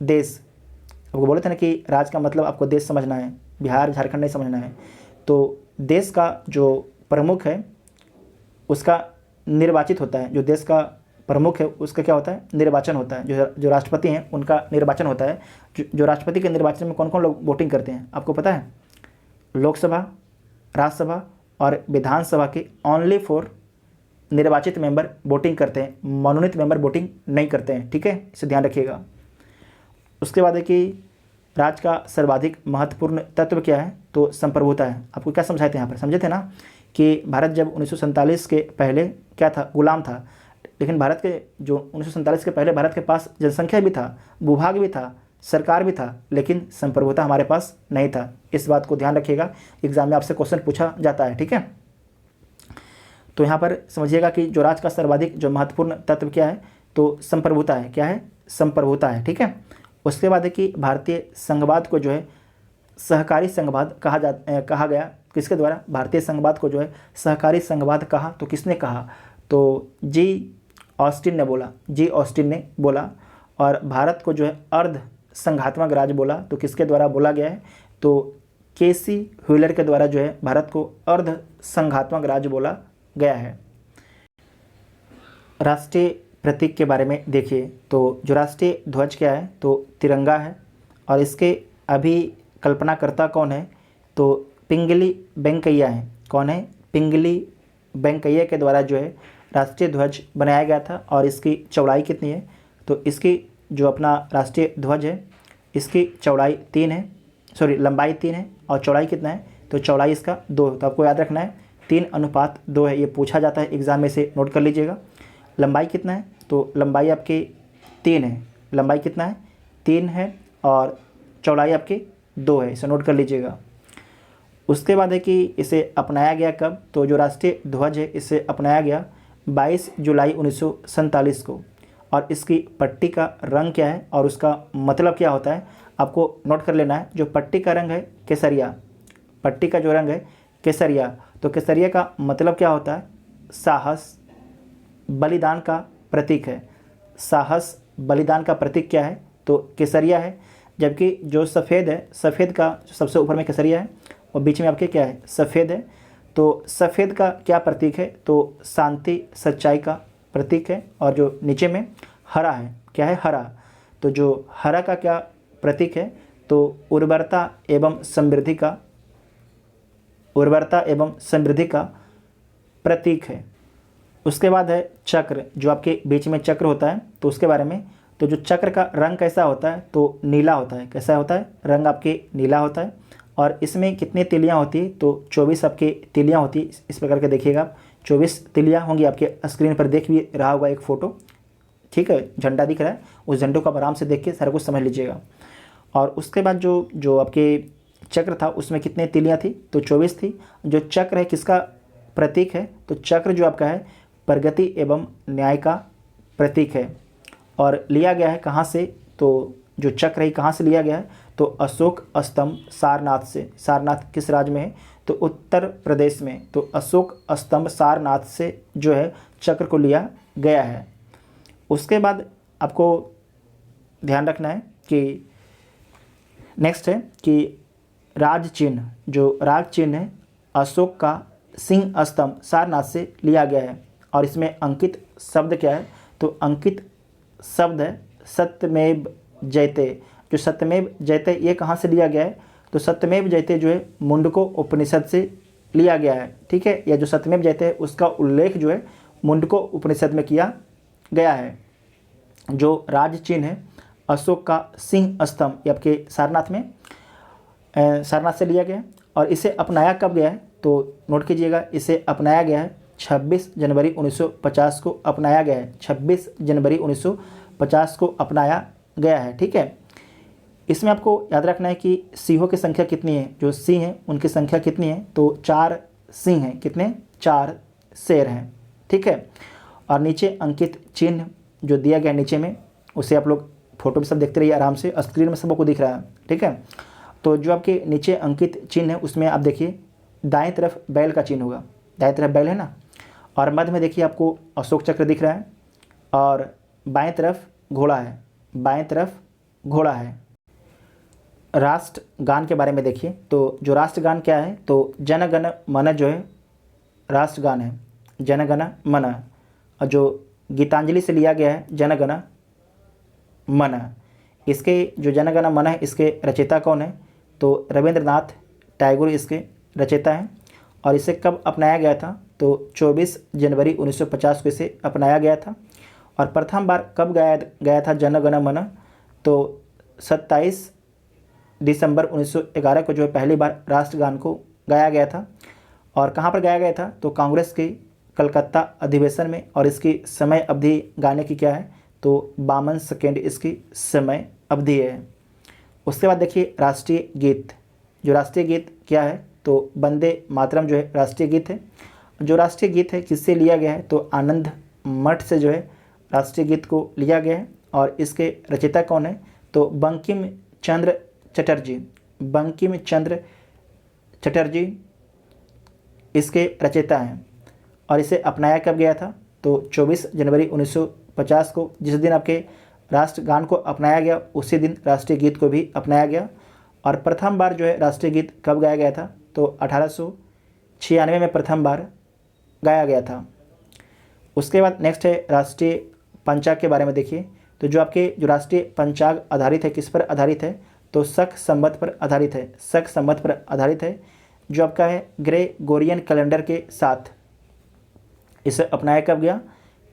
देश। आपको बोले थे ना कि राज का मतलब आपको देश समझना है, बिहार झारखंड नहीं समझना है। तो देश का जो प्रमुख है उसका निर्वाचित होता है, जो देश का प्रमुख है उसका क्या होता है, निर्वाचन होता है। जो राष्ट्रपति हैं उनका निर्वाचन होता है। जो राष्ट्रपति के निर्वाचन में कौन कौन लोग वोटिंग करते हैं आपको पता है? लोकसभा, राज्यसभा और विधानसभा के ओनली 4 निर्वाचित मेंबर वोटिंग करते हैं, मनोनीत मेंबर वोटिंग नहीं करते हैं, ठीक है, इसे ध्यान रखिएगा। उसके बाद है कि राज्य का सर्वाधिक महत्वपूर्ण तत्व क्या है, तो संप्रभुता है। आपको क्या समझाए थे यहाँ पर, समझे थे ना कि भारत जब 1947 के पहले क्या था, गुलाम था, लेकिन भारत के जो 1947 के पहले भारत के पास जनसंख्या भी था, भूभाग भी था, सरकार भी था, लेकिन संप्रभुता हमारे पास नहीं था। इस बात को ध्यान रखिएगा, एग्जाम में आपसे क्वेश्चन पूछा जाता है, ठीक है। तो यहाँ पर समझिएगा कि जो राज्य का सर्वाधिक जो महत्वपूर्ण तत्व क्या है, तो संप्रभुता है। क्या है? संप्रभुता है, ठीक है। उसके बाद है कि भारतीय संघवाद को जो है सहकारी संघवाद कहा गया, किसके द्वारा? भारतीय संघवाद को जो है सहकारी संघवाद कहा, तो किसने कहा? तो जी ऑस्टिन ने बोला। और भारत को जो है अर्ध संघात्मक राज्य बोला, तो किसके द्वारा बोला गया है? तो केसी व्हीलर के द्वारा जो है भारत को अर्ध संघात्मक राज्य बोला गया है। राष्ट्रीय प्रतीक के बारे में देखिए, तो जो राष्ट्रीय ध्वज क्या है, तो तिरंगा है। और इसके अभी कल्पनाकर्ता कौन है? तो पिंगली वेंकैया है। कौन है? पिंगली वेंकैया के द्वारा जो है राष्ट्रीय ध्वज बनाया गया था। और इसकी चौड़ाई कितनी है? तो इसकी जो अपना राष्ट्रीय ध्वज है, इसकी चौड़ाई 3 है, लंबाई 3 है और चौड़ाई कितना है? तो चौड़ाई इसका 2 है। तो आपको याद रखना है 3:2 है, ये पूछा जाता है एग्जाम में, से नोट कर लीजिएगा। लंबाई कितना है? तो लंबाई आपकी 3 है। लंबाई कितना है? 3 है और चौड़ाई आपकी 2 है, इसे नोट कर लीजिएगा। उसके बाद है कि इसे अपनाया गया कब? तो जो राष्ट्रीय ध्वज है इसे अपनाया गया 22 जुलाई 1947 को। और इसकी पट्टी का रंग क्या है और उसका मतलब क्या होता है, आपको नोट कर लेना है। जो पट्टी का रंग है केसरिया, पट्टी का जो रंग है केसरिया, तो केसरिया का मतलब क्या होता है? साहस, बलिदान का प्रतीक है। साहस, बलिदान का प्रतीक क्या है? तो केसरिया है। जबकि जो सफ़ेद है, सफ़ेद का सबसे ऊपर में केसरिया है और बीच में आपके क्या है? सफ़ेद है। तो सफ़ेद का क्या प्रतीक है? तो शांति, सच्चाई का प्रतीक है। और जो नीचे में हरा है, क्या है? हरा। तो जो हरा का क्या प्रतीक है? तो उर्वरता एवं समृद्धि का प्रतीक है। उसके बाद है चक्र, जो आपके बीच में चक्र होता है, तो उसके बारे में। तो जो चक्र का रंग कैसा होता है? तो नीला होता है। कैसा होता है? रंग आपके नीला होता है। और इसमें कितनी तिलियाँ होती है? तो 24 आपके तिलियाँ होती है। इस प्रकार के देखिएगा, 24 तिलियाँ होंगी। आपके स्क्रीन पर देख भी रहा होगा एक फ़ोटो, ठीक है, झंडा दिख रहा है, उस झंडे को आप आराम से देख के सारा कुछ समझ लीजिएगा। और उसके बाद जो आपके चक्र था उसमें कितने तिलियाँ थी? तो 24 थी। जो चक्र है किसका प्रतीक है? तो चक्र जो आपका है प्रगति एवं न्याय का प्रतीक है। और लिया गया है कहाँ से? तो जो चक्र है कहाँ से लिया गया है? तो अशोक स्तंभ सारनाथ से। सारनाथ किस राज्य में है? तो उत्तर प्रदेश में। तो अशोक स्तंभ सारनाथ से जो है चक्र को लिया गया है। उसके बाद आपको ध्यान रखना है कि नेक्स्ट है कि राज चिन्ह, जो राज चिन्ह है अशोक का सिंह स्तंभ सारनाथ से लिया गया है। और इसमें अंकित शब्द क्या है? तो अंकित शब्द है सत्यमेव जयते। जो सत्यमेव जयते ये कहाँ से लिया गया है? तो सत्यमेव जयते जो है मुंडको उपनिषद से लिया गया है, ठीक है। या जो सत्यमेव जयते है उसका उल्लेख जो है मुंडको उपनिषद में किया गया है। जो राज चिन्ह है अशोक का सिंह स्तंभ, ये आपके सारनाथ से लिया गया है। और इसे अपनाया कब गया है? तो नोट कीजिएगा, इसे अपनाया गया है 26 जनवरी 1950 को अपनाया गया है। 26 जनवरी 1950 को अपनाया गया है, ठीक है। इसमें आपको याद रखना है कि सिंहों की संख्या कितनी है। जो सिंह हैं उनकी संख्या कितनी है? तो 4 सिंह हैं। कितने? 4 शेर हैं, ठीक है। और नीचे अंकित चिन्ह जो दिया गया नीचे में, उसे आप लोग फोटो में सब देखते रहिए आराम से, स्क्रीन में सबको दिख रहा है, ठीक है। तो जो आपके नीचे अंकित चिन्ह है उसमें आप देखिए दाएं तरफ बैल का चिन्ह होगा, दाएं तरफ बैल है ना। और मध्य में देखिए आपको अशोक चक्र दिख रहा है और बाएं तरफ घोड़ा है, बाएं तरफ घोड़ा है। राष्ट्रगान के बारे में देखिए, तो जो राष्ट्रगान क्या है? तो जन गण मन जो है राष्ट्रगान है। जनगण मन, और जो गीतांजलि से लिया गया है जनगण मन। इसके जो जनगण मन है इसके रचयिता कौन है? तो रविंद्रनाथ टैगोर इसके रचयिता हैं। और इसे कब अपनाया गया था? तो 24 जनवरी 1950 को इसे अपनाया गया था। और प्रथम बार कब गाया गया था जनगण मन? तो 27 दिसंबर 1911 को जो है पहली बार राष्ट्रगान को गाया गया था। और कहाँ पर गाया गया था? तो कांग्रेस के कलकत्ता अधिवेशन में। और इसकी समय अवधि गाने की क्या है? तो 52 सेकेंड इसकी समय अवधि है। उसके बाद देखिए राष्ट्रीय गीत। जो राष्ट्रीय गीत क्या है? तो वंदे मातरम जो है राष्ट्रीय गीत है। जो राष्ट्रीय गीत है किससे लिया गया है? तो आनंद मठ से जो है राष्ट्रीय गीत को लिया गया है। और इसके रचयिता कौन है? तो बंकिम चंद्र चटर्जी। बंकिम चंद्र चटर्जी इसके रचयिता हैं। और इसे अपनाया कब गया था? तो 24 जनवरी 1950 को, जिस दिन आपके राष्ट्रगान को अपनाया गया उसी दिन राष्ट्रीय गीत को भी अपनाया गया। और प्रथम बार जो है राष्ट्रीय गीत कब गाया गया था? तो 1896 में प्रथम बार गाया गया था। उसके बाद नेक्स्ट है राष्ट्रीय पंचांग के बारे में देखिए। तो जो राष्ट्रीय पंचांग आधारित है किस पर आधारित है? तो शक संवत पर आधारित है। शक संवत पर आधारित है जो आपका है ग्रेगोरियन कैलेंडर के साथ। इसे अपनाया कब गया?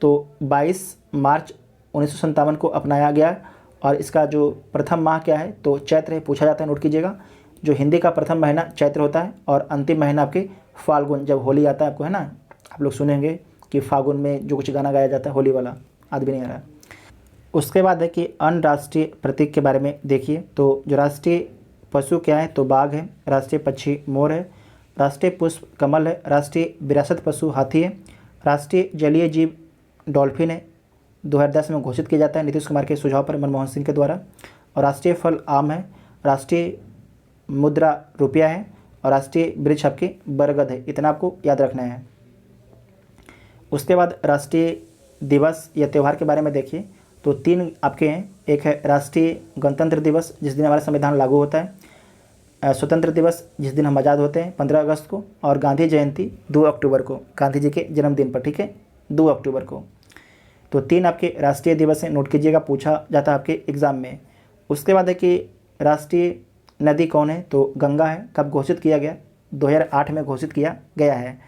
तो 22 मार्च 1957 को अपनाया गया। और इसका जो प्रथम माह क्या है? तो चैत्र है। पूछा जाता है, नोट कीजिएगा। जो हिंदी का प्रथम महीना चैत्र होता है और अंतिम महीना आपके फाल्गुन, जब होली आता है आपको, है ना, आप लोग सुनेंगे कि फाल्गुन में जो कुछ गाना गाया जाता है होली वाला, याद भी नहीं आ रहा। उसके बाद है कि अन्य राष्ट्रीय प्रतीक के बारे में देखिए। तो जो राष्ट्रीय पशु क्या है? तो बाघ है। राष्ट्रीय पक्षी मोर है। राष्ट्रीय पुष्प कमल है। राष्ट्रीय विरासत पशु हाथी है। राष्ट्रीय जलीय जीव डॉल्फिन है। 2010 में घोषित किया जाता है नीतीश कुमार के सुझाव पर, मनमोहन सिंह के द्वारा। और राष्ट्रीय फल आम है। राष्ट्रीय मुद्रा रुपया है। और राष्ट्रीय वृक्ष आपके बरगद है। इतना आपको याद रखना है। उसके बाद राष्ट्रीय दिवस या त्यौहार के बारे में देखिए। तो 3 आपके हैं। एक है राष्ट्रीय गणतंत्र दिवस, जिस दिन हमारा संविधान लागू होता है। स्वतंत्र दिवस, जिस दिन हम आज़ाद होते हैं 15 अगस्त को। और गांधी जयंती 2 अक्टूबर को, गांधी जी के जन्मदिन पर, ठीक है, 2 अक्टूबर को। तो 3 आपके राष्ट्रीय दिवस हैं, नोट कीजिएगा, पूछा जाता है आपके एग्ज़ाम में। उसके बाद है कि राष्ट्रीय नदी कौन है? तो गंगा है। कब घोषित किया गया? 2008 में घोषित किया गया है।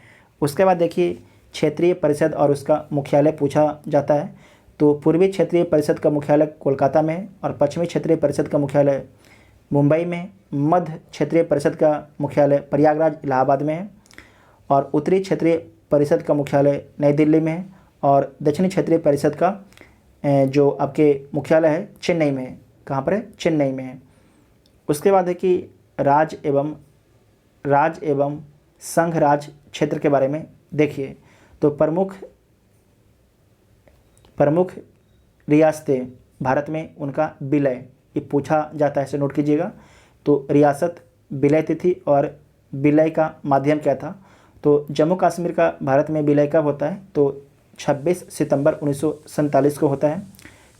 उसके बाद देखिए क्षेत्रीय परिषद और उसका मुख्यालय पूछा जाता है। तो पूर्वी क्षेत्रीय परिषद का मुख्यालय कोलकाता में है। और पश्चिमी क्षेत्रीय परिषद का मुख्यालय मुंबई में है। मध्य क्षेत्रीय परिषद का मुख्यालय प्रयागराज इलाहाबाद में है। और उत्तरी क्षेत्रीय परिषद का मुख्यालय नई दिल्ली में है। और दक्षिणी क्षेत्रीय परिषद का जो आपके मुख्यालय है चेन्नई में है। कहाँ पर है? चेन्नई में है। उसके बाद है कि राज्य एवं संघ राज क्षेत्र के बारे में देखिए। तो प्रमुख रियासतें भारत में, उनका विलय, ये पूछा जाता है, इसे नोट कीजिएगा। तो रियासत, विलय तिथि और विलय का माध्यम क्या था? तो जम्मू कश्मीर का भारत में विलय कब होता है? तो 26 सितंबर 1947 को होता है।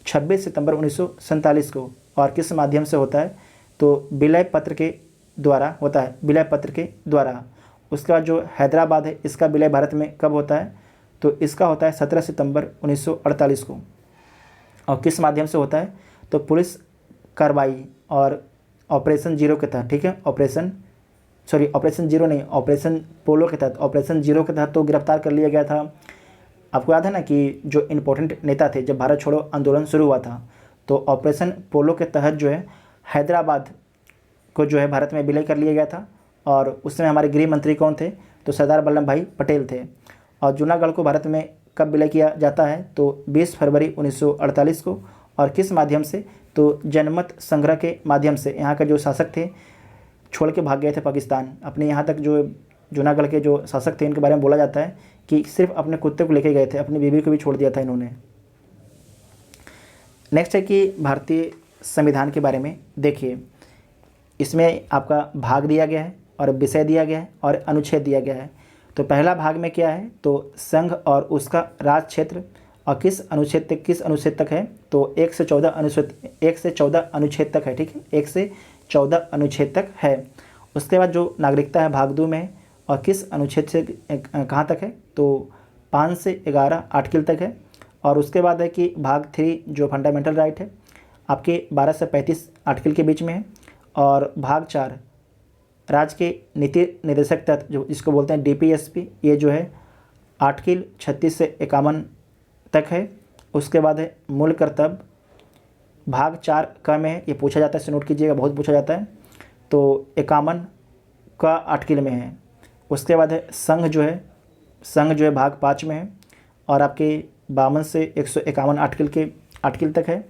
26 सितंबर 1947 को। और किस माध्यम से होता है? तो विलय पत्र के द्वारा होता है, विलय पत्र के द्वारा। उसके बाद जो हैदराबाद है, इसका विलय भारत में कब होता है? तो इसका होता है 17 सितंबर 1948 को। और किस माध्यम से होता है? तो पुलिस कार्रवाई और ऑपरेशन जीरो के तहत, ठीक है, ऑपरेशन जीरो नहीं, ऑपरेशन पोलो के तहत, ऑपरेशन जीरो के तहत तो गिरफ्तार कर लिया गया था। आपको याद है ना कि जो इम्पोर्टेंट नेता थे जब भारत छोड़ो आंदोलन शुरू हुआ था, तो ऑपरेशन पोलो के तहत जो है हैदराबाद को जो है भारत में विलय कर लिया गया था। और उसमें हमारे गृह मंत्री कौन थे? तो सरदार वल्लभ भाई पटेल थे। और जूनागढ़ को भारत में कब विलय किया जाता है? तो 20 फरवरी 1948 को। और किस माध्यम से? तो जनमत संग्रह के माध्यम से। यहाँ के जो शासक थे छोड़ के भाग गए थे पाकिस्तान। अपने यहाँ तक जो जूनागढ़ के जो शासक थे इनके बारे में बोला जाता है कि सिर्फ अपने कुत्ते को लेके गए थे, अपनी बीवी को भी छोड़ दिया था इन्होंने। नेक्स्ट है कि भारतीय संविधान के बारे में देखिए। इसमें आपका भाग दिया गया है और विषय दिया गया है और अनुच्छेद दिया गया है। तो पहला भाग में क्या है? तो संघ और उसका राज क्षेत्र। और किस अनुच्छेद तक है? तो 1 से 14 अनुच्छेद तक है, ठीक है, 1 से 14 अनुच्छेद तक है। उसके बाद जो नागरिकता है भाग 2 में। और किस अनुच्छेद से कहाँ तक है? तो 5 से 11 आर्टिकल तक है। और उसके बाद है कि भाग 3 जो फंडामेंटल राइट है आपके 12 से 35 आर्टिकल के बीच में है। और भाग 4 राज्य के नीति निर्देशक तत्व जो जिसको बोलते हैं DPSP, ये जो है आर्टिकल 36 से 51 तक है। उसके बाद है मूल कर्तव्य, भाग 4 क में है, ये पूछा जाता है, इसे नोट कीजिएगा, बहुत पूछा जाता है। तो 51 का आर्टिकल में है। उसके बाद है संघ जो है भाग 5 में है और आपके 52 से 151 आर्टिकल तक है,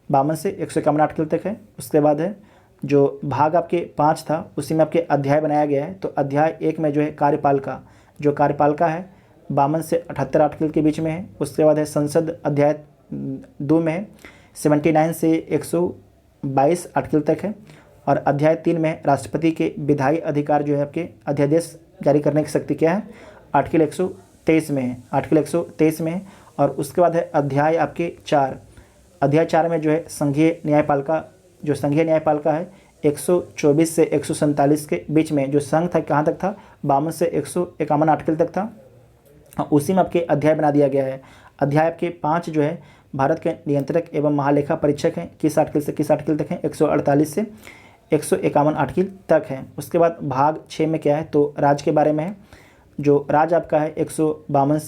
52 से 151 आर्टिकल तक है। उसके बाद है जो भाग आपके 5 था उसी में आपके अध्याय बनाया गया है। तो अध्याय 1 में जो है कार्यपालिका है 52 से 78 आर्टिकल के बीच में है। उसके बाद है संसद अध्याय 2 में है 79 से 122 आर्टिकल तक है। और अध्याय 3 में राष्ट्रपति के विधायी अधिकार जो है आपके अध्यादेश जारी करने की शक्ति क्या है, आर्टिकल 123 में है। और उसके बाद है अध्याय आपके 4 में जो है संघीय न्यायपालिका है 124 से 147 के बीच में। जो संघ था कहाँ तक था, 52 से 151 आर्टिकल तक था। उसी में आपके अध्याय बना दिया गया है। अध्याय आपके 5 जो है भारत के नियंत्रक एवं महालेखा परीक्षक हैं, किस आर्टिकल से किस आर्टिकल तक हैं, 148 से 151 आर्टिकल तक है। उसके बाद भाग 6 में क्या है, तो राज्य के बारे में है। जो राज्य आपका है 152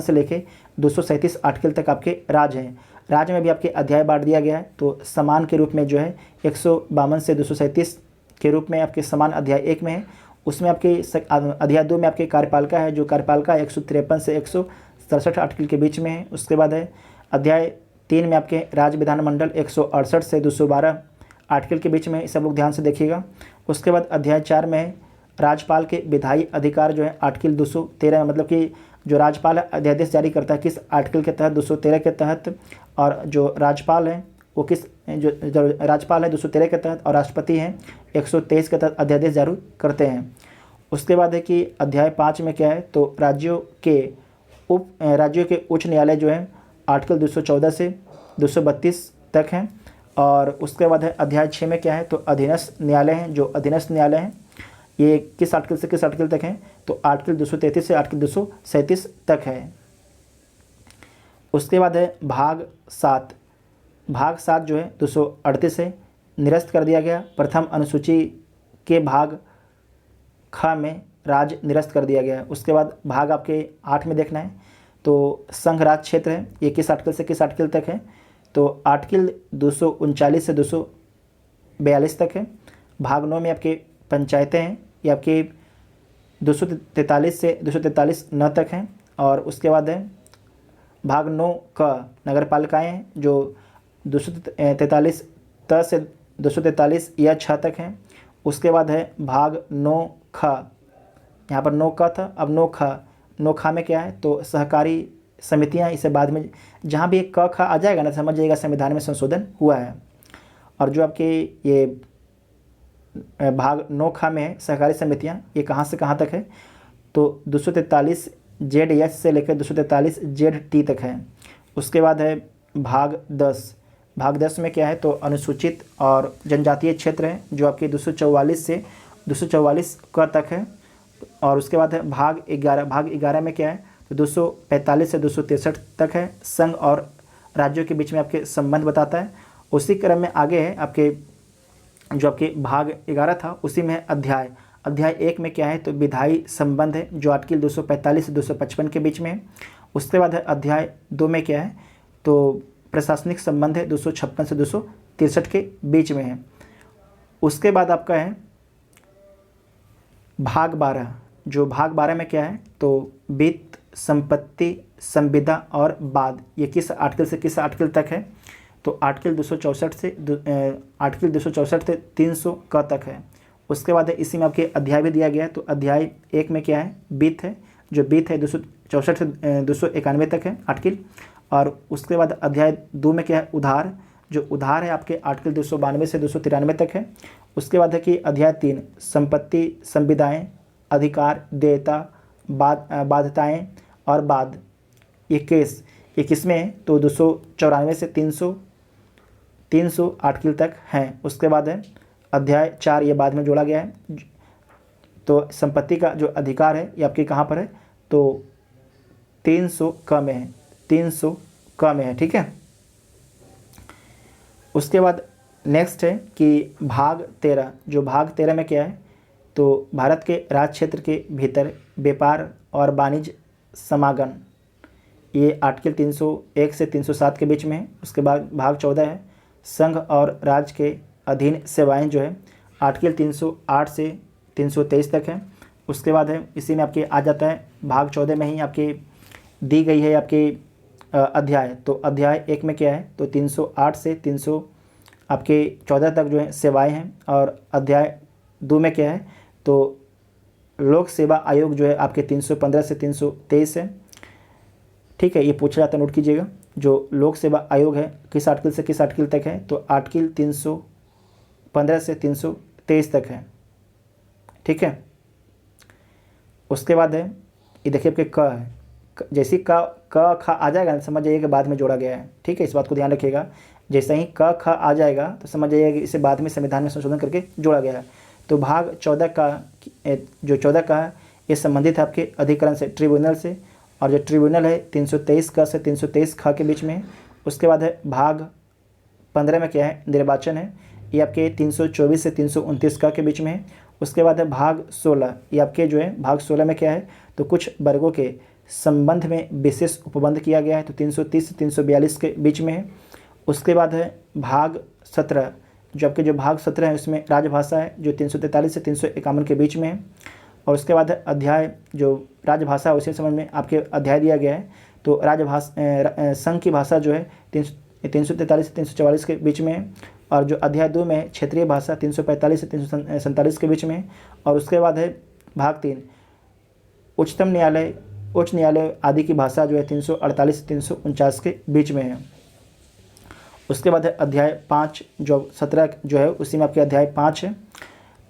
से लेके 237 आर्टिकल तक आपके राज्य हैं। राज्य में भी आपके अध्याय बांट दिया गया है। तो समान के रूप में जो है 152 से 237 के रूप में आपके समान अध्याय 1 में है। उसमें आपके अध्याय 2 में आपके कार्यपालिका है, जो कार्यपालिका 153 से 167 आर्टिकल के बीच में है। उसके बाद है अध्याय 3 में आपके राज्य विधानमंडल 168 से 212 आर्टिकल के बीच में, सब लोग ध्यान से देखिएगा। उसके बाद अध्याय 4 में है राज्यपाल के विधायी अधिकार जो है आर्टिकल 213 में, मतलब कि जो राज्यपाल अध्यादेश जारी करता है किस आर्टिकल के तहत, 213 के तहत। और जो राज्यपाल है वो जो राज्यपाल है 213 के तहत, और राष्ट्रपति हैं 123 के तहत अध्यादेश जारी करते हैं। उसके बाद है कि अध्याय 5 में क्या है, तो राज्यों के उच्च न्यायालय जो है आर्टिकल 214 से 232 तक हैं। और उसके बाद है अध्याय 6 में क्या है, तो अधीनस्थ न्यायालय हैं। जो अधीनस्थ न्यायालय हैं ये किस आर्टिकल से किस आर्टिकल तक हैं, तो आर्टिकल 233 से आर्टिकल 237 तक है। उसके बाद है भाग 7 जो है 238 से निरस्त कर दिया गया। प्रथम अनुसूची के भाग ख में राज्य निरस्त कर दिया गया है। उसके बाद भाग आपके 8 में देखना है, तो संघ राज्य क्षेत्र है, ये किस आर्टिकल से किस आर्टिकल तक है, तो आर्टिकल 239 से 242 तक है। भाग 9 में आपके पंचायतें हैं, ये आपके 243 से 243 न तक हैं। और उसके बाद है भाग 9 का नगर पालिकाएँ हैं, जो 243 त से 243 या 6 तक हैं। उसके बाद है भाग 9 ख, यहाँ पर 9 क था, अब 9 ख में क्या है, तो सहकारी समितियाँ, इसे बाद में जहाँ भी एक क ख आ जाएगा ना समझ जाइएगा संविधान में संशोधन हुआ है। और जो आपके ये भाग 9 ख में है सहकारी समितियाँ, ये कहाँ से कहाँ तक है, तो 243 ZS से लेकर 243 ZT तक है। उसके बाद है भाग 10 में क्या है, तो अनुसूचित और जनजातीय क्षेत्र है, जो आपके 244 से 244 क तक है। और उसके बाद है भाग 11 में क्या है, तो 245 से 263 तक है। संघ और राज्यों के बीच में आपके संबंध बताता है। उसी क्रम में आगे है आपके जो आपके भाग 11 था उसी में अध्याय 1 में क्या है, तो विधायी संबंध है, जो आर्टिकल 245 से 255 के बीच में है। उसके बाद है अध्याय 2 में क्या है, तो प्रशासनिक संबंध है, 256 से 263 के बीच में है। उसके बाद आपका है भाग 12, जो भाग 12 में क्या है, तो वित्त, संपत्ति, संविदा और बाद, ये किस आर्टिकल से किस आर्टिकल तक है, तो आर्टिकल 264 से 300 क तक है। उसके बाद है इसी में आपके अध्याय भी दिया गया है, तो अध्याय 1 में क्या है, वित्त है, जो वित्त है 264 से 291 तक है आर्टिकल। और उसके बाद अध्याय 2 में क्या है, उधार, जो उधार है आपके आर्टिकल 292 से 293 तक है। उसके बाद है कि अध्याय 3 संपत्ति, संविदाएँ, अधिकार, देयता, बाध्यताएँ और बाद, ये केस, ये किस में है, तो 294 से 300 आर्टिकल तक हैं। उसके बाद है अध्याय 4, ये बाद में जोड़ा गया है। तो संपत्ति का जो अधिकार है ये आपके कहाँ पर है, तो 300 क में है, 300 क में है, ठीक है। उसके बाद नेक्स्ट है कि भाग 13, जो भाग 13 में क्या है, तो भारत के राज क्षेत्र के भीतर व्यापार और वाणिज्य समागम, ये आर्टिकल 301 से 307 के बीच में है। उसके बाद भाग 14 है संघ और राज्य के अधीन सेवाएं, जो है आर्टिकल 308 से 323 तक है। उसके बाद है इसी में आपके आ जाता है भाग 14 में ही आपके दी गई है आपके अध्याय, तो अध्याय 1 में क्या है, तो 308 से 300 आपके 14 तक जो है सेवाएं हैं। और अध्याय 2 में क्या है, तो लोक सेवा आयोग जो है आपके 315 से 323 है, ठीक है। ये पूछा जाता है, नोट कीजिएगा। जो लोक सेवा आयोग है किस आर्टिकल से किस आर्टिकल तक है, तो आर्टिकल 315 से 323 तक है, ठीक है। उसके बाद है ये देखिए आपके क है, जैसे ही क ख आ जाएगा समझ जाइए कि बाद में जोड़ा गया है, ठीक है। इस बात को ध्यान रखिएगा, जैसे ही क ख आ जाएगा तो समझ जाइए कि इसे बाद में संविधान में संशोधन करके जोड़ा गया है। तो भाग 14 का जो 14 का है ये संबंधित है आपके अधिकरण से, ट्रिब्यूनल से, और जो ट्रिब्यूनल है 323 क से 323 ख के बीच में है। उसके बाद है भाग 15 में क्या है, निर्वाचन है, ये आपके 324 से 329 क के बीच में है। उसके बाद है भाग 16, ये आपके जो है भाग 16 में क्या है, तो कुछ वर्गों के संबंध में विशेष उपबंध किया गया है, तो 330 से 342 के बीच में है। उसके बाद है भाग 17, जो आपके जो भाग 17 है उसमें राजभाषा है, जो 343 से 351 के बीच में है। और उसके बाद है अध्याय, जो राजभाषा उसी समझ में आपके अध्याय दिया गया है, तो राजभाषा संघ की भाषा जो है 343 से 344 के बीच में है। और जो अध्याय 2 में है क्षेत्रीय भाषा 345 से 347 के बीच में है। और उसके बाद है भाग 3 उच्चतम न्यायालय, उच्च न्यायालय आदि की भाषा जो है 348 से 349 के बीच में है। उसके बाद है अध्याय 5, जो 17 जो है उसी में आपके अध्याय 5 है।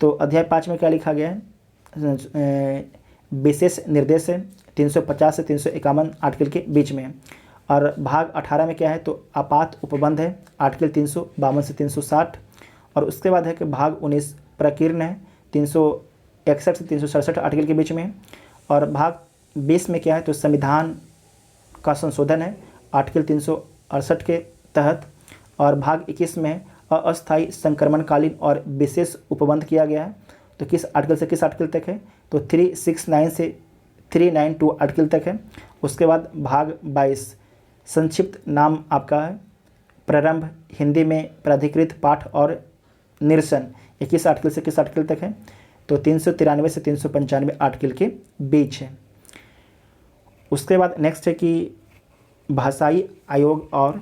तो अध्याय 5 में क्या लिखा गया है, विशेष निर्देश है 350 से 351 आर्टिकल के बीच में। और भाग 18 में क्या है, तो आपात उपबंध है आर्टिकल 352 से 360। और उसके बाद है कि भाग 19 प्रकीर्ण है 361 से 367 आर्टिकल के बीच में। और भाग 20 में क्या है, तो संविधान का संशोधन है आर्टिकल 368 के तहत। और भाग 21 में अस्थायी संक्रमणकालीन और विशेष उपबंध किया गया है, तो किस आर्टिकल से किस आर्टिकल तक है, तो 369 से 392 आर्टिकल तक है। उसके बाद भाग 22 संक्षिप्त नाम आपका है प्रारंभ, हिंदी में प्राधिकृत पाठ और निरसन, ये किस आर्टिकल से किस आर्टिकल तक है, तो 393 से 395 आर्टिकल के बीच है। उसके बाद नेक्स्ट है कि भाषाई आयोग और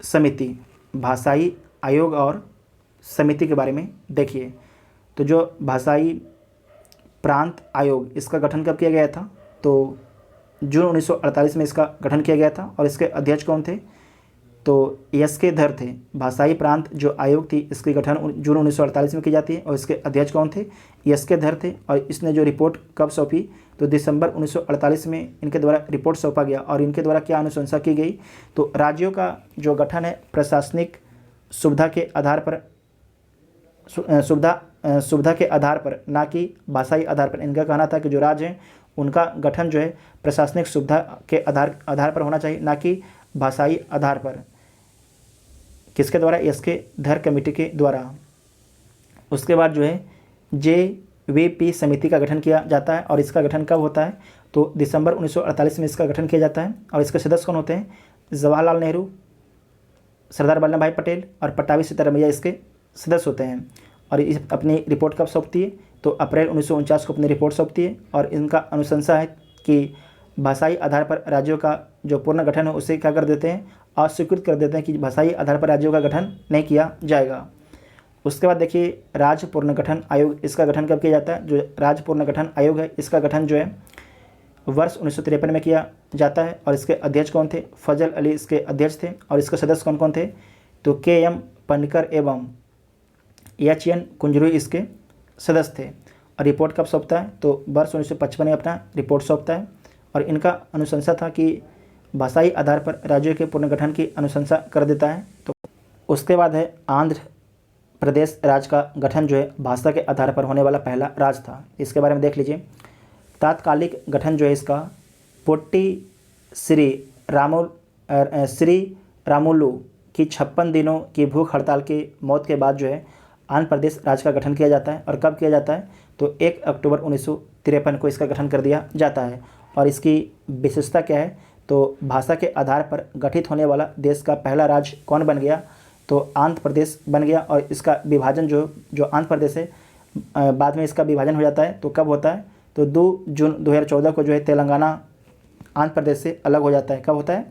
समिति, भाषाई आयोग और समिति के बारे में देखिए। तो जो भाषाई प्रांत आयोग, इसका गठन कब किया गया था, तो जून 1948 में इसका गठन किया गया था। और इसके अध्यक्ष कौन थे, तो एस.के. धर थे। भाषाई प्रांत जो आयोग थी इसकी गठन जून 1948 में की जाती है, और इसके अध्यक्ष कौन थे, एस.के. धर थे। और इसने जो रिपोर्ट कब सौंपी, तो दिसंबर 1948 में इनके द्वारा रिपोर्ट सौंपा गया। और इनके द्वारा क्या अनुशंसा की गई, तो राज्यों का जो गठन है प्रशासनिक सुविधा के आधार पर, सुविधा के आधार पर, ना कि भाषाई आधार पर। इनका कहना था कि जो राज्य हैं उनका गठन जो है प्रशासनिक सुविधा के आधार पर होना चाहिए, ना कि भाषाई आधार पर। किसके द्वारा, एस.के. धर कमेटी के द्वारा। उसके बाद जो है JVP समिति का गठन किया जाता है। और इसका गठन कब होता है, तो दिसंबर 1948 में इसका गठन किया जाता है। और इसके सदस्य कौन होते हैं, जवाहरलाल नेहरू, सरदार वल्लभ भाई पटेल और पट्टाभी सीतारामैया इसके सदस्य होते हैं। और इस अपनी रिपोर्ट कब सौंपती है, तो अप्रैल 1949 को अपनी रिपोर्ट सौंपती है। और इनका अनुशंसा है कि भाषाई आधार पर राज्यों का जो पूर्ण गठन है उसे क्या कर देते हैं, अस्वीकृत कर देते हैं कि भाषाई आधार पर राज्यों का गठन नहीं किया जाएगा। उसके बाद देखिए राज्य पुनर्गठन आयोग, इसका गठन कब किया जाता है, जो राज्य पुनर्गठन आयोग है इसका गठन जो है वर्ष 1953 में किया जाता है। और इसके अध्यक्ष कौन थे, फजल अली इसके अध्यक्ष थे। और इसके सदस्य कौन कौन थे, तो KM पनकर एवं H.N. कुंजरू इसके सदस्य थे। और रिपोर्ट कब सौंपता है, तो वर्ष 1955 में अपना रिपोर्ट सौंपता है। और इनका अनुशंसा था कि भाषाई आधार पर राज्यों के पुनर्गठन की अनुशंसा कर देता है। तो उसके बाद है आंध्र प्रदेश राज्य का गठन जो है भाषा के आधार पर होने वाला पहला राज्य था। इसके बारे में देख लीजिए। तात्कालिक गठन जो है इसका पोट्टी श्री रामुलु की 56 दिनों की भूख हड़ताल की मौत के बाद जो है आंध्र प्रदेश राज्य का गठन किया जाता है। और कब किया जाता है? तो 1 अक्टूबर 1953 को इसका गठन कर दिया जाता है। और इसकी विशेषता क्या है? तो भाषा के आधार पर गठित होने वाला देश का पहला राज्य कौन बन गया? तो आंध्र प्रदेश बन गया। और इसका विभाजन जो आंध्र प्रदेश है, बाद में इसका विभाजन हो जाता है। तो कब होता है? तो 2 जून 2014 को जो है तेलंगाना आंध्र प्रदेश से अलग हो जाता है। कब होता है?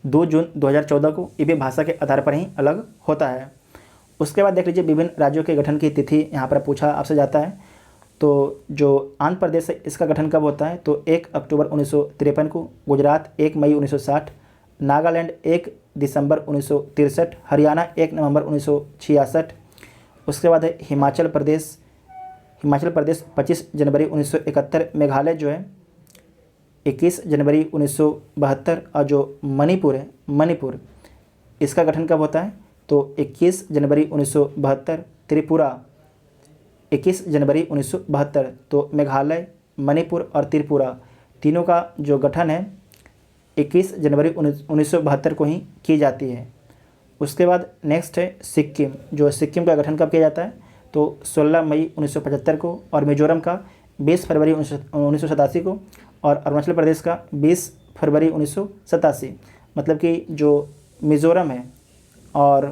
2 जून 2014 को। ये भी भाषा के आधार पर ही अलग होता है। उसके बाद देख लीजिए विभिन्न राज्यों के गठन की तिथि यहाँ पर पूछा आपसे जाता है। तो जो आंध्र प्रदेश है इसका गठन कब होता है? तो 1 अक्टूबर 1953 को। गुजरात 1 मई 1960, नागालैंड 1 दिसंबर 1963, हरियाणा 1 नवंबर 1966। उसके बाद है हिमाचल प्रदेश 25 जनवरी 1971, मेघालय जो है 21 जनवरी 1972। और जो मणिपुर है, मणिपुर इसका गठन कब होता है? तो 21 जनवरी 1972, त्रिपुरा 21 जनवरी 1972। तो मेघालय, मणिपुर और त्रिपुरा तीनों का जो गठन है 21 जनवरी 1972 को ही की जाती है। उसके बाद नेक्स्ट है सिक्किम। जो सिक्किम का गठन कब किया जाता है? तो 16 मई 1975 को। और मिजोरम का 20 फरवरी 1987 को। और अरुणाचल प्रदेश का 20 फरवरी 1987। मतलब कि जो मिज़ोरम है और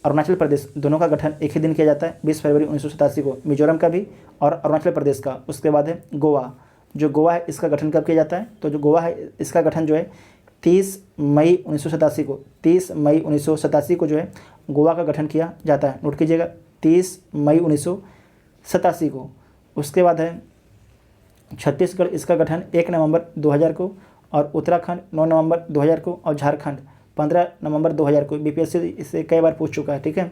अरुणाचल प्रदेश दोनों का गठन एक ही दिन किया जाता है, 20 फरवरी 1987 को, मिजोरम का भी और अरुणाचल प्रदेश का। उसके बाद है गोवा। जो गोवा है इसका गठन कब किया जाता है? तो जो गोवा है इसका गठन जो है 30 मई 1987 को। 30 मई 1987 को जो है गोवा का गठन किया जाता है। नोट कीजिएगा, 30 मई 1987 को। उसके बाद है छत्तीसगढ़, इसका गठन 1 नवंबर 2000 को। और उत्तराखंड 9 नवंबर 2000 को। और झारखंड 15 नवंबर 2000 को। बीपीएससी इससे कई बार पूछ चुका है, ठीक है।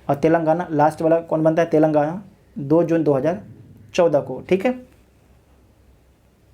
और तेलंगाना लास्ट वाला कौन बनता है? तेलंगाना 2 जून 2014 को, ठीक है।